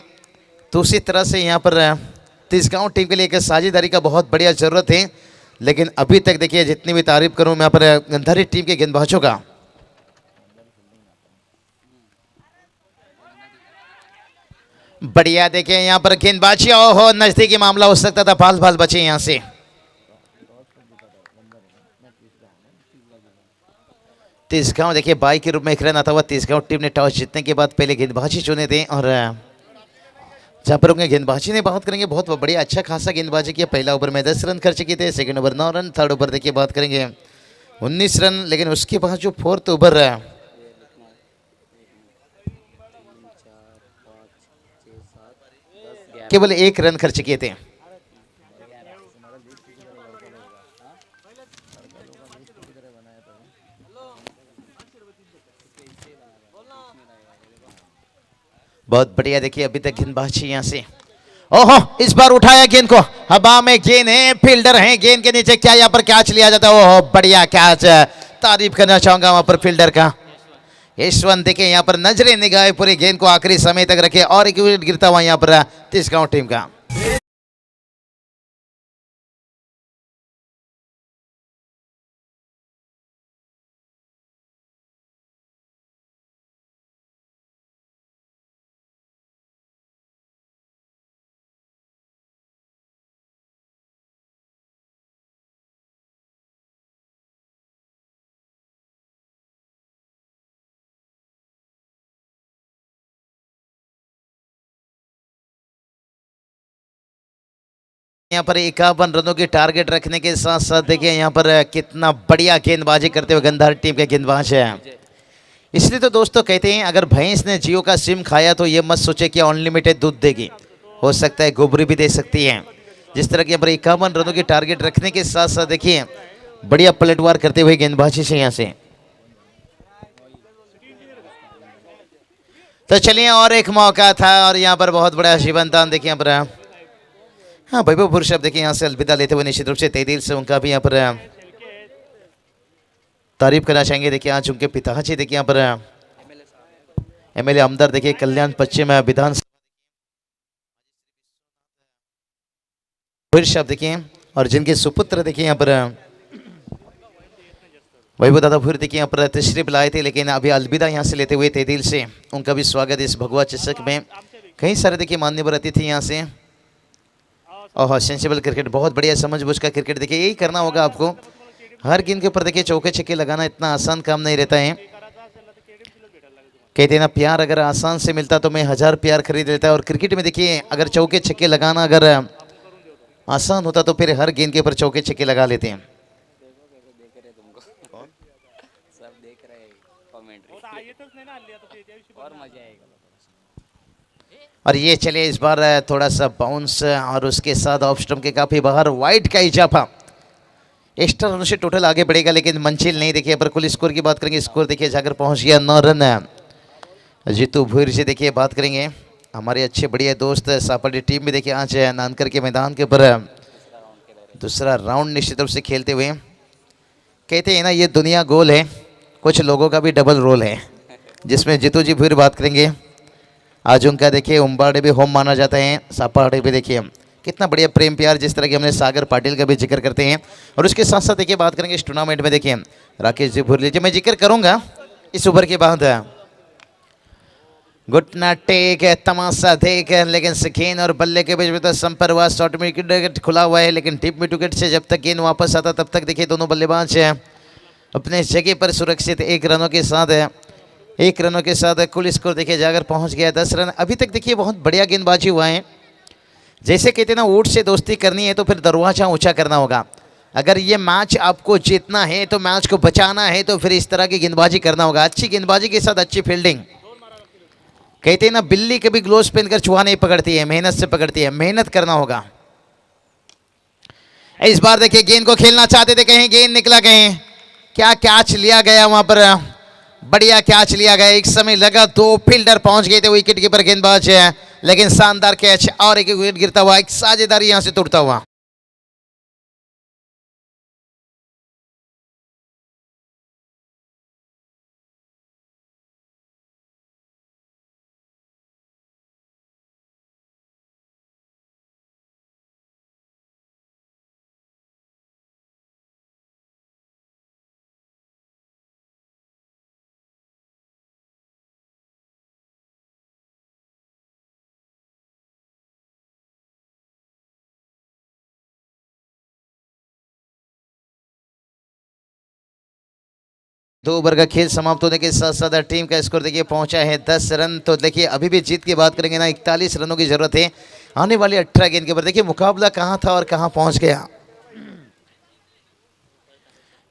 तो उसी तरह से यहाँ पर तिसगांव टीम के लिए एक साझेदारी का बहुत बढ़िया ज़रूरत है। लेकिन अभी तक देखिए जितनी भी तारीफ करूँ मैं यहाँ पर गंधारी टीम के गेंदबाजों का, बढ़िया देखिए यहाँ पर गेंदबाजी। ओहो नजदीकी मामला हो सकता था, फाल फाल बचे यहाँ से। तिसगांव देखिए 22 के रूप में 1 रन आता हुआ। तिसगांव टीम ने टॉस जीतने के बाद पहले गेंदबाजी चुने थे और जहाँ पर उनके गेंदबाजी ने बात करेंगे बहुत बढ़िया अच्छा खासा गेंदबाजी किया। पहला ओवर में 10 रन खर्च किए थे, second over 9 run, third over देखिए बात करेंगे 19 रन। लेकिन उसके बाद जो फोर्थ ओवर केवल 1 रन खर्च किए थे। बहुत बढ़िया देखिए अभी तक गेंदबाजी यहाँ से। ओहो इस बार उठाया गेंद को, हवा में गेंद है, फील्डर है गेंद के नीचे, क्या यहाँ पर कैच लिया जाता है। ओहो बढ़िया कैच, तारीफ करना चाहूंगा वहां पर फील्डर का। यशवंत देखिए यहाँ पर नजरे निगाह पूरी गेंद को आखिरी समय तक रखे और 1 विकेट गिरता हुआ यहाँ पर तिसगांव टीम का। यहाँ पर 51 रनों की टारगेट रखने के साथ साथ देखिए यहाँ पर कितना बढ़िया गेंदबाजी करते हुए गंधार टीम के गेंदबाज है। इसलिए तो दोस्तों कहते हैं अगर भैंस ने जियो का सिम खाया तो ये मत सोचे कि अनलिमिटेड दूध देगी, हो सकता है गोबरी भी दे सकती है। जिस तरह की यहाँ पर 51 रनों की टारगेट रखने के साथ साथ देखिए बढ़िया पलटवार करते हुए गेंदबाजी से यहाँ से। तो चलिए और एक मौका था और यहाँ पर बहुत बड़ा जीवनदान देखिए यहाँ पर। हाँ वैभव पुरुषभ देखिए यहाँ से अलविदा लेते हुए निश्चित रूप से तहे दिल से उनका भी यहाँ पर तारीफ करना चाहेंगे। देखिए आज उनके पिताजी देखिए यहाँ पर एमएलए आमदार देखिए कल्याण पश्चिम विधानसभा पुरुषभ देखिए, और जिनके सुपुत्र देखिए यहाँ पर वैभव दादा भूर देखिए यहाँ पर तशरीफ लाए थे, लेकिन अभी अलविदा यहाँ से लेते हुए तहे दिल से उनका भी स्वागत इस भगवा चषक में। कई सारे देखिए मान्यवर अतिथि यहाँ से। और सेंसिबल क्रिकेट बहुत बढ़िया समझ बूझ का क्रिकेट देखिए यही करना होगा आपको। हर गेंद के ऊपर देखिए चौके छक्के लगाना इतना आसान काम नहीं रहता है। कहते हैं ना, प्यार अगर आसान से मिलता तो मैं 1000 प्यार खरीद लेता। और क्रिकेट में देखिए अगर चौके छक्के लगाना अगर आसान होता तो फिर हर गेंद के ऊपर चौके छक्के लगा लेते हैं। और ये चले इस बार थोड़ा सा बाउंस और उसके साथ ऑफ स्टंप के काफी बाहर वाइड का इजाफा। एक्स्ट्रा रन से टोटल आगे बढ़ेगा लेकिन मंजिल नहीं। देखिए पर कुल स्कोर की बात करेंगे, स्कोर देखिए जाकर पहुंच गया 9 रन। जीतू भूर से देखिए बात करेंगे, हमारे अच्छे बढ़िया दोस्त सापड़ी टीम में देखिए आज नानकर के मैदान के ऊपर दूसरा राउंड निश्चित रूप से खेलते हुए। कहते हैं ना ये दुनिया गोल है, कुछ लोगों का भी डबल रोल है, जिसमें जीतू जी भूर बात करेंगे। आज उनका देखिए उम्बाड़े भी होम माना जाता है, सापाड़े भी देखिए कितना बढ़िया प्रेम प्यार, जिस तरह के हमने सागर पाटिल का भी जिक्र करते हैं। और उसके साथ साथ देखिए बात करेंगे इस टूर्नामेंट में देखिए राकेश जी भूर लीजिए, मैं जिक्र करूंगा इस ओवर के बाद। घुटना टेक है, तमाशा देख है, लेकिन गेंद और बल्ले के बीच में तो संपर्क शॉर्ट विकेट खुला हुआ है, लेकिन डीप मिड विकेट से जब तक गेंद वापस आता तब तक देखिए दोनों बल्लेबाज अपने जगह पर सुरक्षित 1 रनों के साथ है। 1 रनों के साथ कुल स्कोर देखिए जाकर पहुंच गया 10 रन। अभी तक देखिए बहुत बढ़िया गेंदबाजी हुआ है। जैसे कहते हैं ना, ऊंट से दोस्ती करनी है तो फिर दरवाजा ऊंचा करना होगा। अगर ये मैच आपको जीतना है तो मैच को बचाना है तो फिर इस तरह की गेंदबाजी करना होगा। अच्छी गेंदबाजी के साथ अच्छी फील्डिंग। कहते हैं ना, बिल्ली कभी ग्लोव्स पहनकर चूहा नहीं पकड़ती है, मेहनत से पकड़ती है। मेहनत करना होगा। इस बार देखिए गेंद को खेलना चाहते थे, कहीं गेंद निकला, कहीं क्या कैच लिया गया, वहां पर बढ़िया कैच लिया गया। एक समय लगा 2 फील्डर पहुंच गए थे विकेट कीपर गेंदबाज है, लेकिन शानदार कैच और एक विकेट गिरता हुआ, एक साझेदारी यहां से टूटता हुआ। दो ओवर का खेल समाप्त होने के साथ साथ टीम का स्कोर देखिए पहुंचा है 10 रन। तो देखिए अभी भी जीत की बात करेंगे ना, 41 रनों की जरूरत है आने वाली 18 गेंद के ऊपर। देखिए मुकाबला कहां था और कहां पहुंच गया।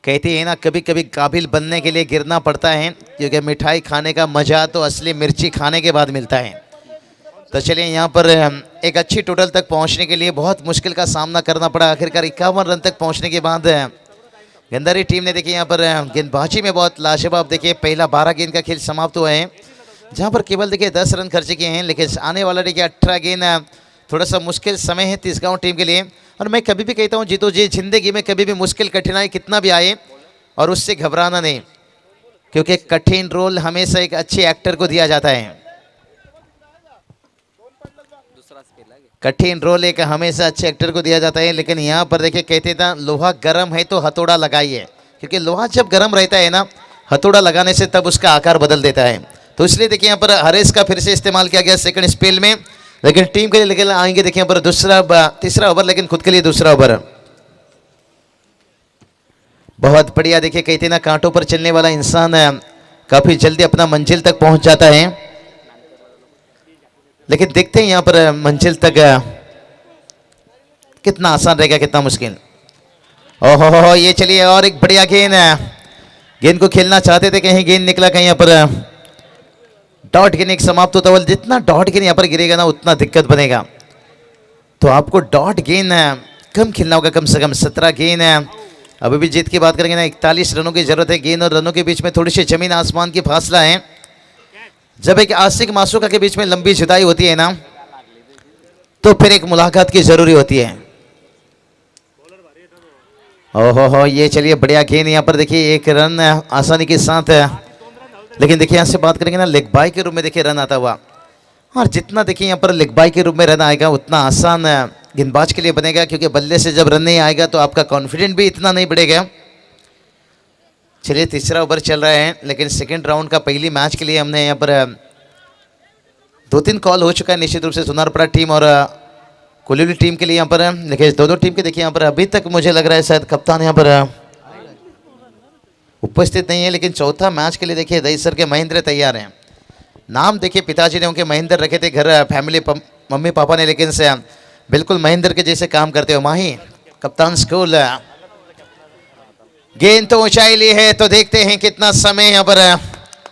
कहते हैं ना, कभी कभी काबिल बनने के लिए गिरना पड़ता है, क्योंकि मिठाई खाने का मजा तो असली मिर्ची खाने के बाद मिलता है। तो चलिए यहाँ पर एक अच्छी टोटल तक पहुंचने के लिए बहुत मुश्किल का सामना करना पड़ा। आखिरकार 51 रन तक पहुंचने के बाद गंदारी टीम ने देखिए यहाँ पर गेंदबाजी में बहुत लाजवाब देखिए पहला 12 गेंद का खेल समाप्त हुआ है, जहाँ पर केवल देखिए 10 रन खर्च किए हैं। लेकिन आने वाला देखिए 18 गेंद थोड़ा सा मुश्किल समय है तिसगांव टीम के लिए। और मैं कभी भी कहता हूँ जीतो जी, जिंदगी में कभी भी मुश्किल कठिनाई कितना भी आए और उससे घबराना नहीं, क्योंकि कठिन रोल हमेशा एक अच्छे एक्टर को दिया जाता है। कठिन रोल एक हमेशा अच्छे एक्टर को दिया जाता है। लेकिन यहाँ पर देखिए कहते थे लोहा गर्म है तो हथौड़ा लगाइए, क्योंकि लोहा जब गर्म रहता है ना, हथौड़ा लगाने से तब उसका आकार बदल देता है। तो इसलिए देखिए यहाँ पर हरेश का फिर से इस्तेमाल किया गया सेकंड स्पेल में। लेकिन टीम के लिए लेकर आएंगे देखिए यहाँ पर तीसरा ओवर, लेकिन खुद के लिए दूसरा ओवर। बहुत बढ़िया देखिए कहते ना, कांटों पर चलने वाला इंसान काफी जल्दी अपना मंजिल तक पहुंच जाता है। लेकिन देखते हैं यहाँ पर मंजिल तक कितना आसान रहेगा, कितना मुश्किल। ओहो ये चलिए और एक बढ़िया गेंद है। गेंद को खेलना चाहते थे, कहीं गेंद निकला, कहीं यहाँ पर डॉट गेंद एक समाप्त होता है। जितना डॉट गेंद यहाँ पर गिरेगा ना उतना दिक्कत बनेगा। तो आपको डॉट गेंद कम खेलना होगा, कम से कम 17 गेंद है। अभी भी जीत की बात करेंगे ना, 41 रनों की जरूरत है। गेंद और रनों के बीच में थोड़ी सी जमीन आसमान की फासला है। जब एक आशिक मासूका के बीच में लंबी जुदाई होती है ना, तो फिर एक मुलाकात की जरूरी होती है। ओहो ये चलिए बढ़िया गेंद यहाँ पर देखिए 1 रन आसानी के साथ है। लेकिन देखिए यहाँ से बात करेंगे ना, लेग बाय के रूप में देखिए रन आता हुआ। और जितना देखिए यहाँ पर लेग बाय के रूप में रन आएगा उतना आसान गेंदबाज के लिए बनेगा, क्योंकि बल्ले से जब रन नहीं आएगा तो आपका कॉन्फिडेंस भी इतना नहीं बढ़ेगा। चलिए तीसरा ओवर चल रहा है, लेकिन सेकेंड राउंड का पहली मैच के लिए हमने यहाँ पर 2-3 कॉल हो चुका है निश्चित रूप से सुनारपड़ा टीम और कोलिवली टीम के लिए यहाँ पर। लेकिन दोनों टीम के देखिए यहाँ पर अभी तक मुझे लग रहा है शायद कप्तान यहाँ पर उपस्थित नहीं है, लेकिन चौथा मैच के लिए देखिए दहीसर के महेंद्र तैयार हैं। नाम देखिए पिताजी ने उनके महेंद्र रखे थे घर फैमिली मम्मी पापा ने, लेकिन से बिल्कुल महेंद्र के जैसे काम करते हो। माही कप्तान स्कूल, गेंद तो ऊंचाई ली है, तो देखते हैं कितना समय यहाँ पर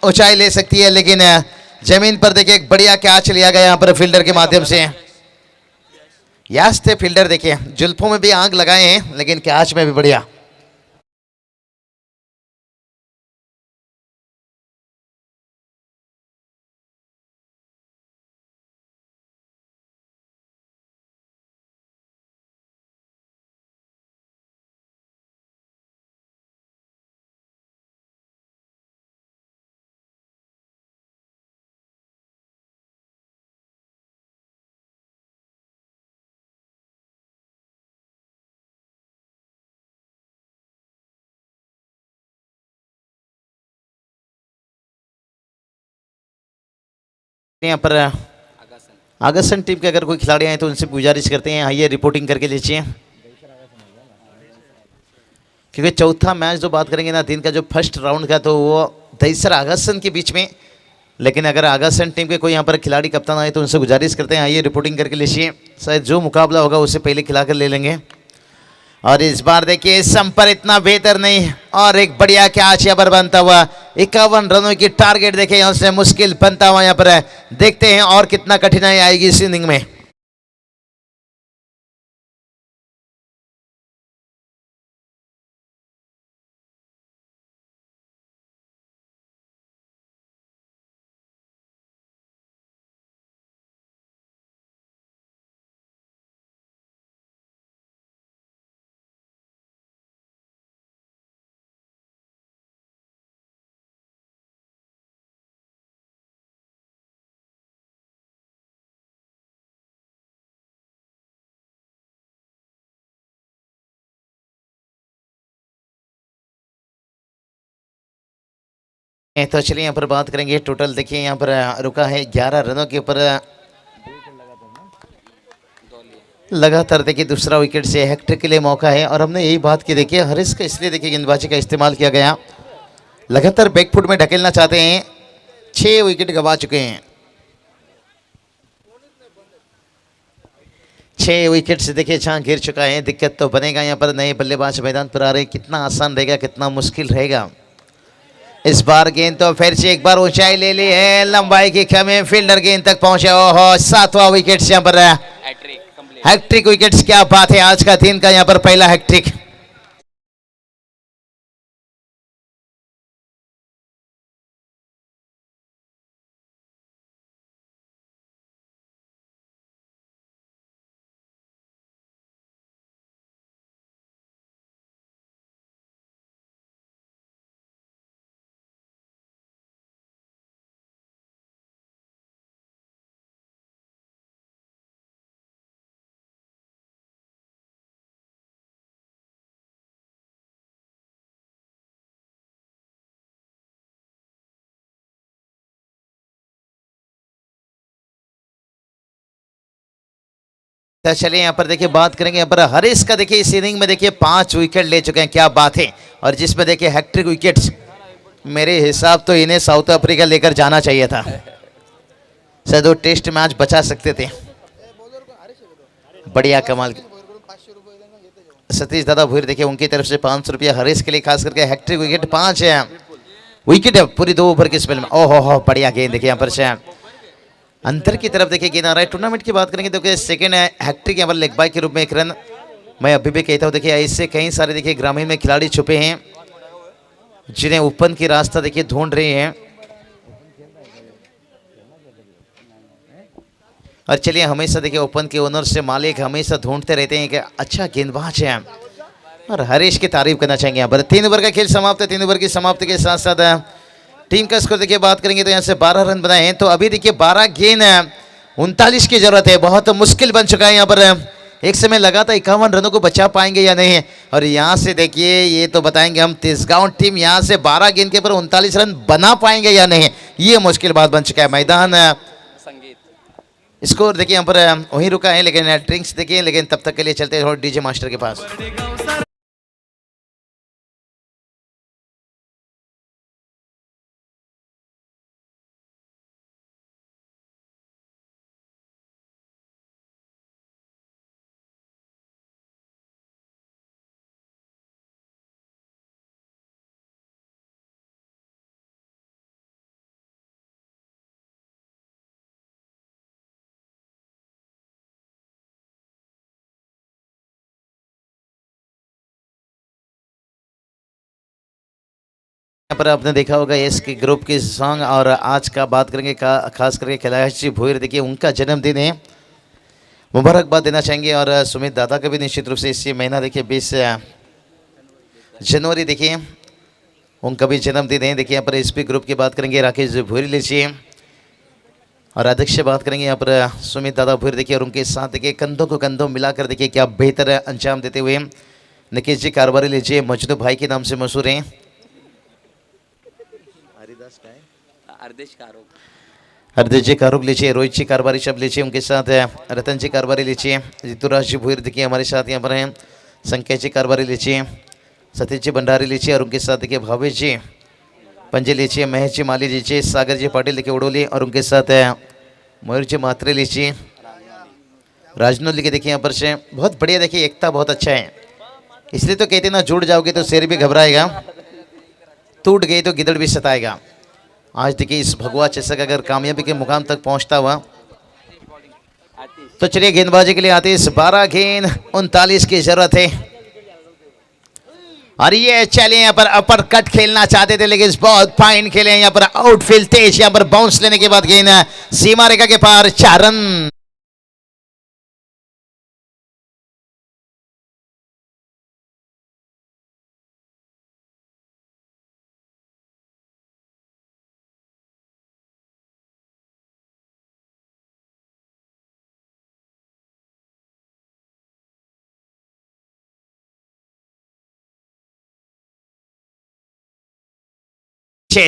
ऊंचाई ले सकती है, लेकिन जमीन पर देखिए एक बढ़िया कैच लिया गया यहाँ पर फील्डर के माध्यम से। यास थे फील्डर, देखिए जुल्फों में भी आग लगाए हैं, लेकिन कैच में भी बढ़िया। यहाँ पर आगसन टीम के अगर कोई खिलाड़ी आए तो उनसे गुजारिश करते हैं, आइए रिपोर्टिंग करके लीजिए, क्योंकि चौथा मैच जो बात करेंगे ना दिन का, जो फर्स्ट राउंड का, तो वो दहीसर आगसन के बीच में। लेकिन अगर आगसन टीम के कोई यहाँ पर खिलाड़ी कप्तान आए तो उनसे गुजारिश करते हैं, आइए रिपोर्टिंग करके लीजिए, शायद जो मुकाबला होगा उससे पहले खिलाकर ले लेंगे। और इस बार देखिए संपर इतना बेहतर नहीं, और एक बढ़िया कैच यहाँ पर बनता हुआ, 51 रनों की टारगेट देखे यहाँ से मुश्किल बनता हुआ यहाँ पर है। देखते हैं और कितना कठिनाई आएगी इस इनिंग में। तो चलिए यहाँ पर बात करेंगे, टोटल देखिए यहाँ पर रुका है 11 रनों के ऊपर। लगातार देखिए दूसरा विकेट से हैट्रिक के लिए मौका है, और हमने यही बात की देखिए हरीश का इसलिए देखिए गेंदबाजी का इस्तेमाल किया गया, लगातार बैकफुट में ढकेलना चाहते हैं। 6 विकेट गंवा चुके हैं, 6 विकेट से देखिए जहाँ गिर चुका है। दिक्कत तो बनेगा यहाँ पर, नए बल्लेबाज मैदान पर आ रहे, कितना आसान रहेगा कितना मुश्किल रहेगा। इस बार गेंद तो फिर से एक बार ऊंचाई ले ली है, लंबाई की कमी, फील्डर गेंद तक पहुंचे। ओहो 7वां विकेट यहाँ पर हैट्रिक विकेट्स, क्या बात है, आज का दिन का यहाँ पर पहला हैट्रिक। तो चलिए यहाँ पर देखिए बात करेंगे, यहाँ पर हरीश का देखिए इस इनिंग में देखिए 5 विकेट ले चुके हैं, क्या बात है। और जिसमें देखिए हैट्रिक विकेट्स, मेरे हिसाब तो इन्हें साउथ अफ्रीका लेकर जाना चाहिए था, शायद वो टेस्ट मैच बचा सकते थे। बढ़िया कमाल। सतीश दादा भूर देखिए उनकी तरफ से 500 रुपया हरीश के लिए, खास करके हैट्रिक विकेट 5 है विकेट है पूरी 2 ओवर के स्पेल में। ओहो हो बढ़िया गेंद देखिए यहाँ पर से अंतर की तरफ देखिए गेंद आ रहा है। टूर्नामेंट की बात करेंगे तो देखिए सेकंड हैट्रिक यहाँ पर लेग बाय के रूप में 1 रन। मैं अभी भी कहता हूँ देखिए ऐसे कई सारे देखिए ग्रामीण में खिलाड़ी छुपे हैं जिन्हें ओपन की रास्ता देखिए ढूंढ रहे हैं। और चलिए हमेशा देखिए ओपन के ओनर से मालिक हमेशा ढूंढते रहते हैं कि अच्छा गेंदबाज है, और हरीश की तारीफ करना चाहेंगे। यहाँ पर 3 ओवर का खेल समाप्त है। 3 ओवर की समाप्ति के साथ साथ टीम का स्कोर देखिए बात करेंगे तो यहाँ से 12 रन बनाए हैं। तो अभी देखिए 12 गेंद 39 की जरूरत है, बहुत मुश्किल बन चुका है। यहाँ पर एक समय लगा था 51 रनों को बचा पाएंगे या नहीं, और यहाँ से देखिए ये तो बताएंगे हम तिसगांव टीम यहाँ से 12 गेंद के ऊपर 39 रन बना पाएंगे या नहीं, ये मुश्किल बात बन चुका है। मैदान स्कोर देखिए यहाँ पर वहीं रुका है, लेकिन ड्रिंक्स देखिए, लेकिन तब तक के लिए चलते हैं डीजे मास्टर के पास। यहाँ पर आपने देखा होगा इसके ग्रुप की सॉन्ग, और आज का बात करेंगे खास करके कैलाश जी भोईर, देखिए उनका जन्मदिन है, मुबारकबाद देना चाहेंगे। और सुमित दादा का भी निश्चित रूप से इसी महीना देखिए 20 जनवरी देखिए उनका भी जन्मदिन है। देखिए यहाँ पर एसपी ग्रुप की बात करेंगे राकेश भोईर लीजिए, और अध्यक्ष से बात करेंगे यहाँ पर सुमित दादा भोईर देखिए, और उनके साथ देखिए कंधों को कंधों मिलाकर देखिए क्या बेहतर अंजाम देते हुए निकेश जी कारोबारी लीजिए, मजनू भाई के नाम से मशहूर हैं। हरदेश जी कारोग लीजिए, रोहित जी कारोबारी शब्द लीजिए, उनके साथ रतन जी कारोबारी लीजिए, जितुराज जी भोईर देखिए हमारे साथ यहाँ पर हैं, संकेत जी कारोबारी लीजिए, सतीश जी भंडारी लीजिए, और उनके साथ देखिए भावेश जी पंजे लीजिए, महेश जी माली लीजिए, सागर जी पाटिल देखिए उड़ोली, और उनके साथ मयूर जी मात्रे लीजिए, राजनौल लिखे देखिए यहाँ पर से। बहुत बढ़िया देखिए, एकता बहुत अच्छा है, इसलिए तो कहते हैं ना, जुड़ जाओगे तो शेर भी घबराएगा, टूट गई तो गिदड़ भी सताएगा। आज देखिए इस भगवा चषक अगर कामयाबी के मुकाम तक पहुंचता हुआ, तो चलिए गेंदबाजी के लिए आते हैं। 12 गेंद 39 की जरूरत है, और ये चलिए यहाँ पर अपर कट खेलना चाहते थे, लेकिन बहुत फाइन खेले यहाँ पर, आउटफील्ड तेज, यहाँ पर बाउंस लेने के बाद गेंद सीमा रेखा के पार, 4 रन।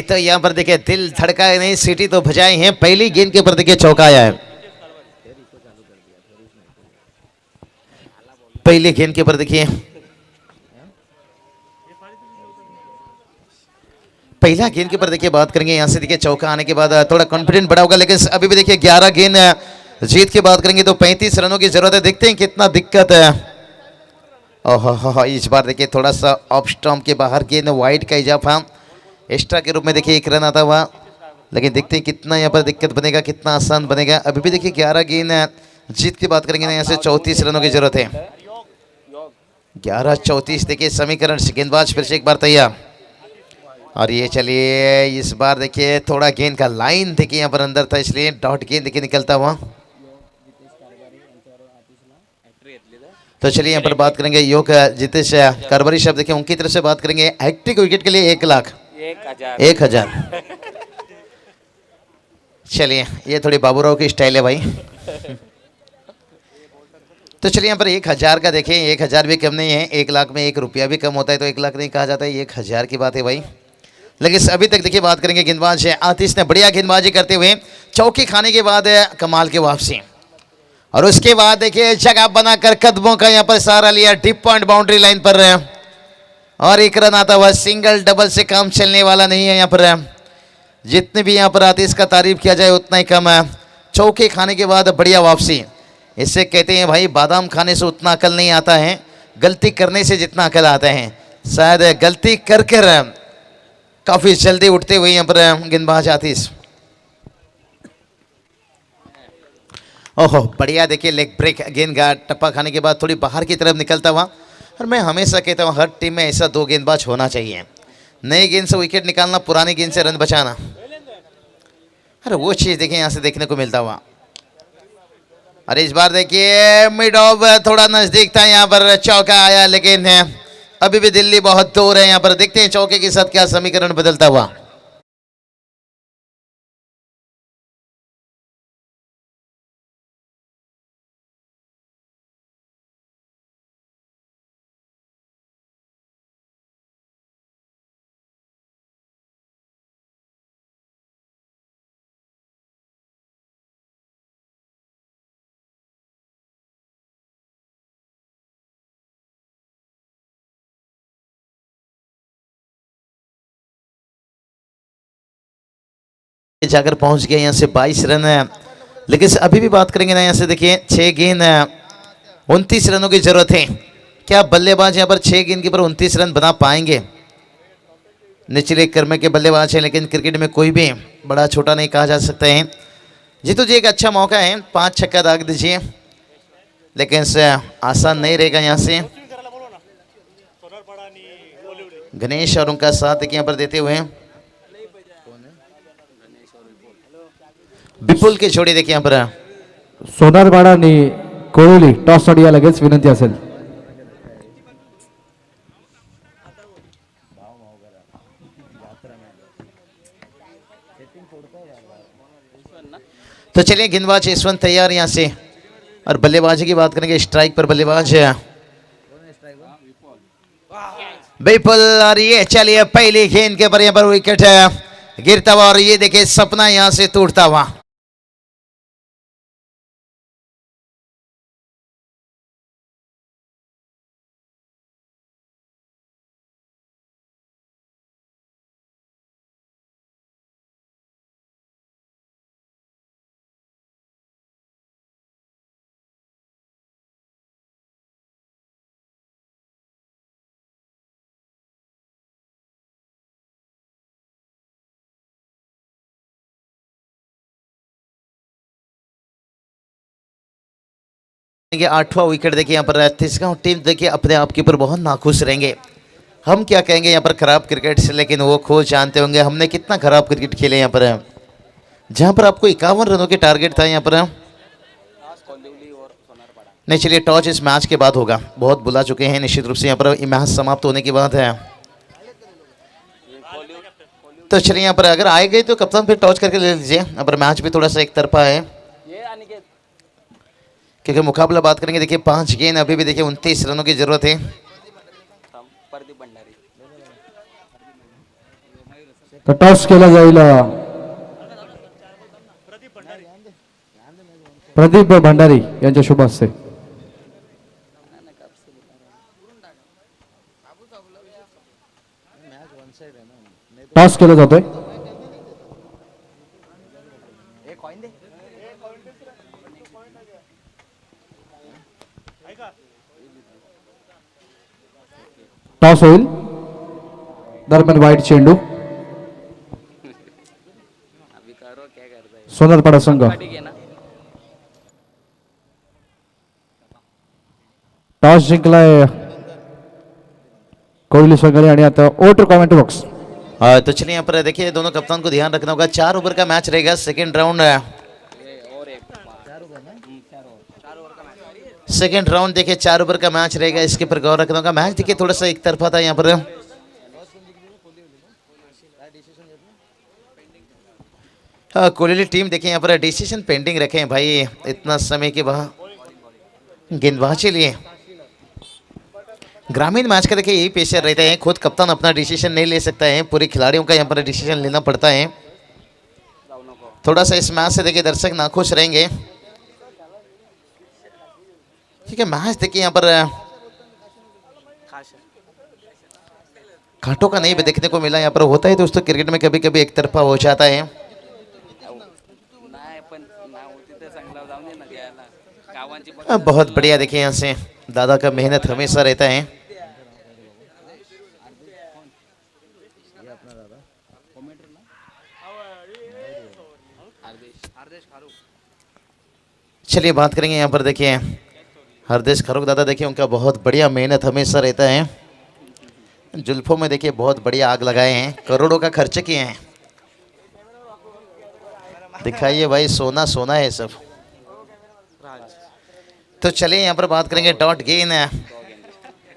तो यहाँ पर देखिए दिल धड़काए नहीं, सीटी तो बजाई है, पहली गेंद के ऊपर देखिए चौका आया है, पहली गेंद के ऊपर देखिए पहला गेंद के ऊपर देखिए बात करेंगे, यहाँ से देखिए चौका आने के बाद थोड़ा कॉन्फिडेंट बढ़ा होगा, लेकिन अभी भी देखिए 11 गेंद जीत की बात करेंगे तो 35 रनों की जरूरत है। देखते हैं कितना दिक्कत है। ओहो, इस बार देखिए थोड़ा सा ऑफ स्टंप के बाहर गेंद, वाइड का इजाफा, एक्स्ट्रा के रूप में देखिए 1 रन आता हुआ, लेकिन देखते हैं कितना यहाँ पर दिक्कत बनेगा, कितना आसान बनेगा। अभी भी देखिए 11 गेंद जीत की बात करेंगे ना, यहाँ से 34 रनों की जरूरत है। 11-34 देखिए समीकरण, गेंदबाज फिर से एक बार तैयार, और ये चलिए इस बार देखिए थोड़ा गेंद का लाइन देखिए यहाँ पर अंदर था, इसलिए डॉट गेंद देखिए निकलता हुआ। तो चलिए यहाँ पर बात करेंगे योग जितेश कारबारी शब्द देखिए, उनकी तरफ से बात करेंगे। हैट्रिक विकेट के लिए 1 लाख 1,000। चलिए ये थोड़ी बाबूराव की स्टाइल है भाई। तो चलिए यहाँ पर 1,000 का देखें, 1,000 भी कम नहीं है, 1 लाख में 1 रुपया भी कम होता है तो 1 लाख नहीं कहा जाता है, 1,000 की बात है भाई। लेकिन अभी तक देखिए बात करेंगे गेंदबाज आतिश ने बढ़िया गेंदबाजी करते हुए चौकी खाने के बाद कमाल की वापसी, और उसके बाद देखिए जगह बनाकर कदमों का यहाँ पर सहारा लिया, डीप पॉइंट बाउंड्री लाइन पर, और 1 रन आता हुआ। सिंगल डबल से काम चलने वाला नहीं है यहाँ पर, जितने भी यहाँ पर आतिश का तारीफ किया जाए उतना ही कम है। चौके खाने के बाद बढ़िया वापसी, इससे कहते हैं भाई बादाम खाने से उतना अकल नहीं आता है, गलती करने से जितना अकल आता है। शायद गलती कर कर काफी जल्दी उठते हुए यहाँ पर गेंदबाज आतिश। ओहो बढ़िया देखिए लेग ब्रेक, गेंद का टप्पा खाने के बाद थोड़ी बाहर की तरफ निकलता हुआ। और मैं हमेशा कहता हूँ हर टीम में ऐसा 2 गेंदबाज होना चाहिए, नई गेंद से विकेट निकालना, पुरानी गेंद से रन बचाना। अरे वो चीज़ देखिए यहाँ से देखने को मिलता हुआ। अरे इस बार देखिए मिड ऑफ थोड़ा नजदीक था, यहाँ पर चौका आया, लेकिन अभी भी दिल्ली बहुत दूर है। यहाँ पर देखते हैं चौके के साथ क्या समीकरण बदलता हुआ। जाकर पहुंच गया यहाँ से 22 रन है, लेकिन अभी भी बात करेंगे ना यहाँ से देखिए 6 गेंद 29 रनों की जरूरत है। क्या बल्लेबाज यहाँ पर 6 गेंद के ऊपर 29 रन बना पाएंगे? निचले क्रम के बल्लेबाज हैं, लेकिन क्रिकेट में कोई भी बड़ा छोटा नहीं कहा जा सकता है। जीतू जी एक अच्छा मौका है, 5 छक्का दाग दीजिए, लेकिन आसान नहीं रहेगा यहाँ से। गणेश और उनका साथ देखिए यहाँ पर देते हुए विपुल की जोड़ी देखिए यहाँ पर सोनारपाडा आणि कोळवली टॉस साठी या लगेच विनंती असेल. तो चलिए गेंदबाज यशवंत तैयार यहाँ से और बल्लेबाजी की बात करेंगे. स्ट्राइक पर बल्लेबाज विपुल और ये चलिए पहली गेंद के पर यहाँ पर विकेट गिरता हुआ और ये देखिए सपना यहाँ से टूटता हुआ. आठवां विकेट देखिए यहाँ पर तिसगांव टीम देखिए अपने आप के ऊपर बहुत नाखुश रहेंगे. हम क्या कहेंगे यहाँ पर खराब क्रिकेट से, लेकिन वो खुद जानते होंगे हमने कितना खराब क्रिकेट खेले यहाँ पर. जहाँ पर आपको 51 रनों के टारगेट था यहाँ पर. नहीं चलिए टॉस इस मैच के बाद होगा. बहुत बुला चुके हैं निश्चित रूप से यहाँ पर मैच समाप्त होने की बात है. तो चलिए यहाँ पर अगर आए गए तो कप्तान फिर टॉस करके ले लीजिए. यहाँ पर मैच भी थोड़ा सा एक तरफा है क्योंकि मुकाबला बात करेंगे. देखिए 5 गेंद अभी भी देखिए 29 रनों की जरूरत है. तर टॉस केला जाईल प्रदीप भंडारी यांच्या शुभ हस्ते. टॉस केला जातोय. टॉस होईल. दरम्यान वाईट चेंडू सोनारपाडा संघ. टॉस जिंकलाय कोहली संघाने आणि आता ओटर कॉमेंट बॉक्स. तो चलिए यहाँ पर देखिए दोनों कप्तान को ध्यान रखना होगा. 4 ओवर का मैच रहेगा. सेकेंड राउंड देखिए 4 ओवर का मैच रहेगा. इसके पर गौर रखना होगा. मैच देखिए थोड़ा सा एक तरफा था यहाँ पर. कोहली टीम देखिए यहाँ पर डिसीजन पेंडिंग रखे हैं भाई इतना समय के बाद गेंदबाजी लिए. ग्रामीण मैच का देखिए यही पेशर रहते हैं. खुद कप्तान अपना डिसीजन नहीं ले सकता है. पूरे खिलाड़ियों का यहाँ पर डिसीजन लेना पड़ता है. थोड़ा सा इस मैच से देखिए दर्शक नाखुश रहेंगे. ठीक है मैच देखिए यहाँ पर कांटों का नहीं भी देखने को मिला. यहाँ पर होता है दोस्तों क्रिकेट में कभी कभी एक तरफा हो जाता है. बहुत बढ़िया देखिए यहाँ से दादा का मेहनत हमेशा रहता है. चलिए बात करेंगे यहाँ पर देखिए हरदेश खरोग दादा देखिए उनका बहुत बढ़िया मेहनत हमेशा रहता है. जुल्फों में देखिए बहुत बढ़िया आग लगाए हैं. करोड़ों का खर्च किए हैं. दिखाइए भाई सोना सोना है सब. तो चलिए यहाँ पर बात करेंगे डॉट गेंद है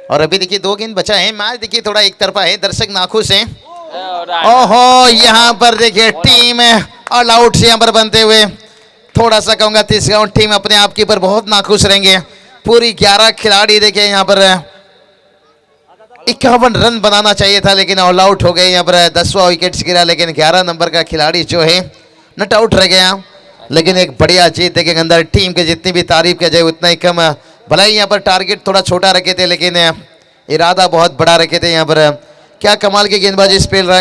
और अभी देखिए 2 गेंद बचा है. मैच देखिए थोड़ा एक तरफा है. दर्शक नाखुश हैं. ओहो यहाँ पर देखिए टीम ऑल आउट से यहाँ पर बनते हुए थोड़ा सा कहूँगा तिसगांव टीम अपने आप के ऊपर बहुत नाखुश रहेंगे. पूरी 11 खिलाड़ी देखिए यहाँ पर 51 रन बनाना चाहिए था लेकिन ऑल आउट हो गए. यहाँ पर 10वां विकेट गिरा लेकिन 11 नंबर का खिलाड़ी जो है नट आउट रह गया. लेकिन एक बढ़िया जीत देखिए अंदर टीम के जितनी भी तारीफ किया जाए उतना ही कम. भले ही यहाँ पर टारगेट थोड़ा छोटा रखे थे लेकिन इरादा बहुत बड़ा रखे थे. यहाँ पर क्या कमाल की गेंदबाजी स्पेल रहा है.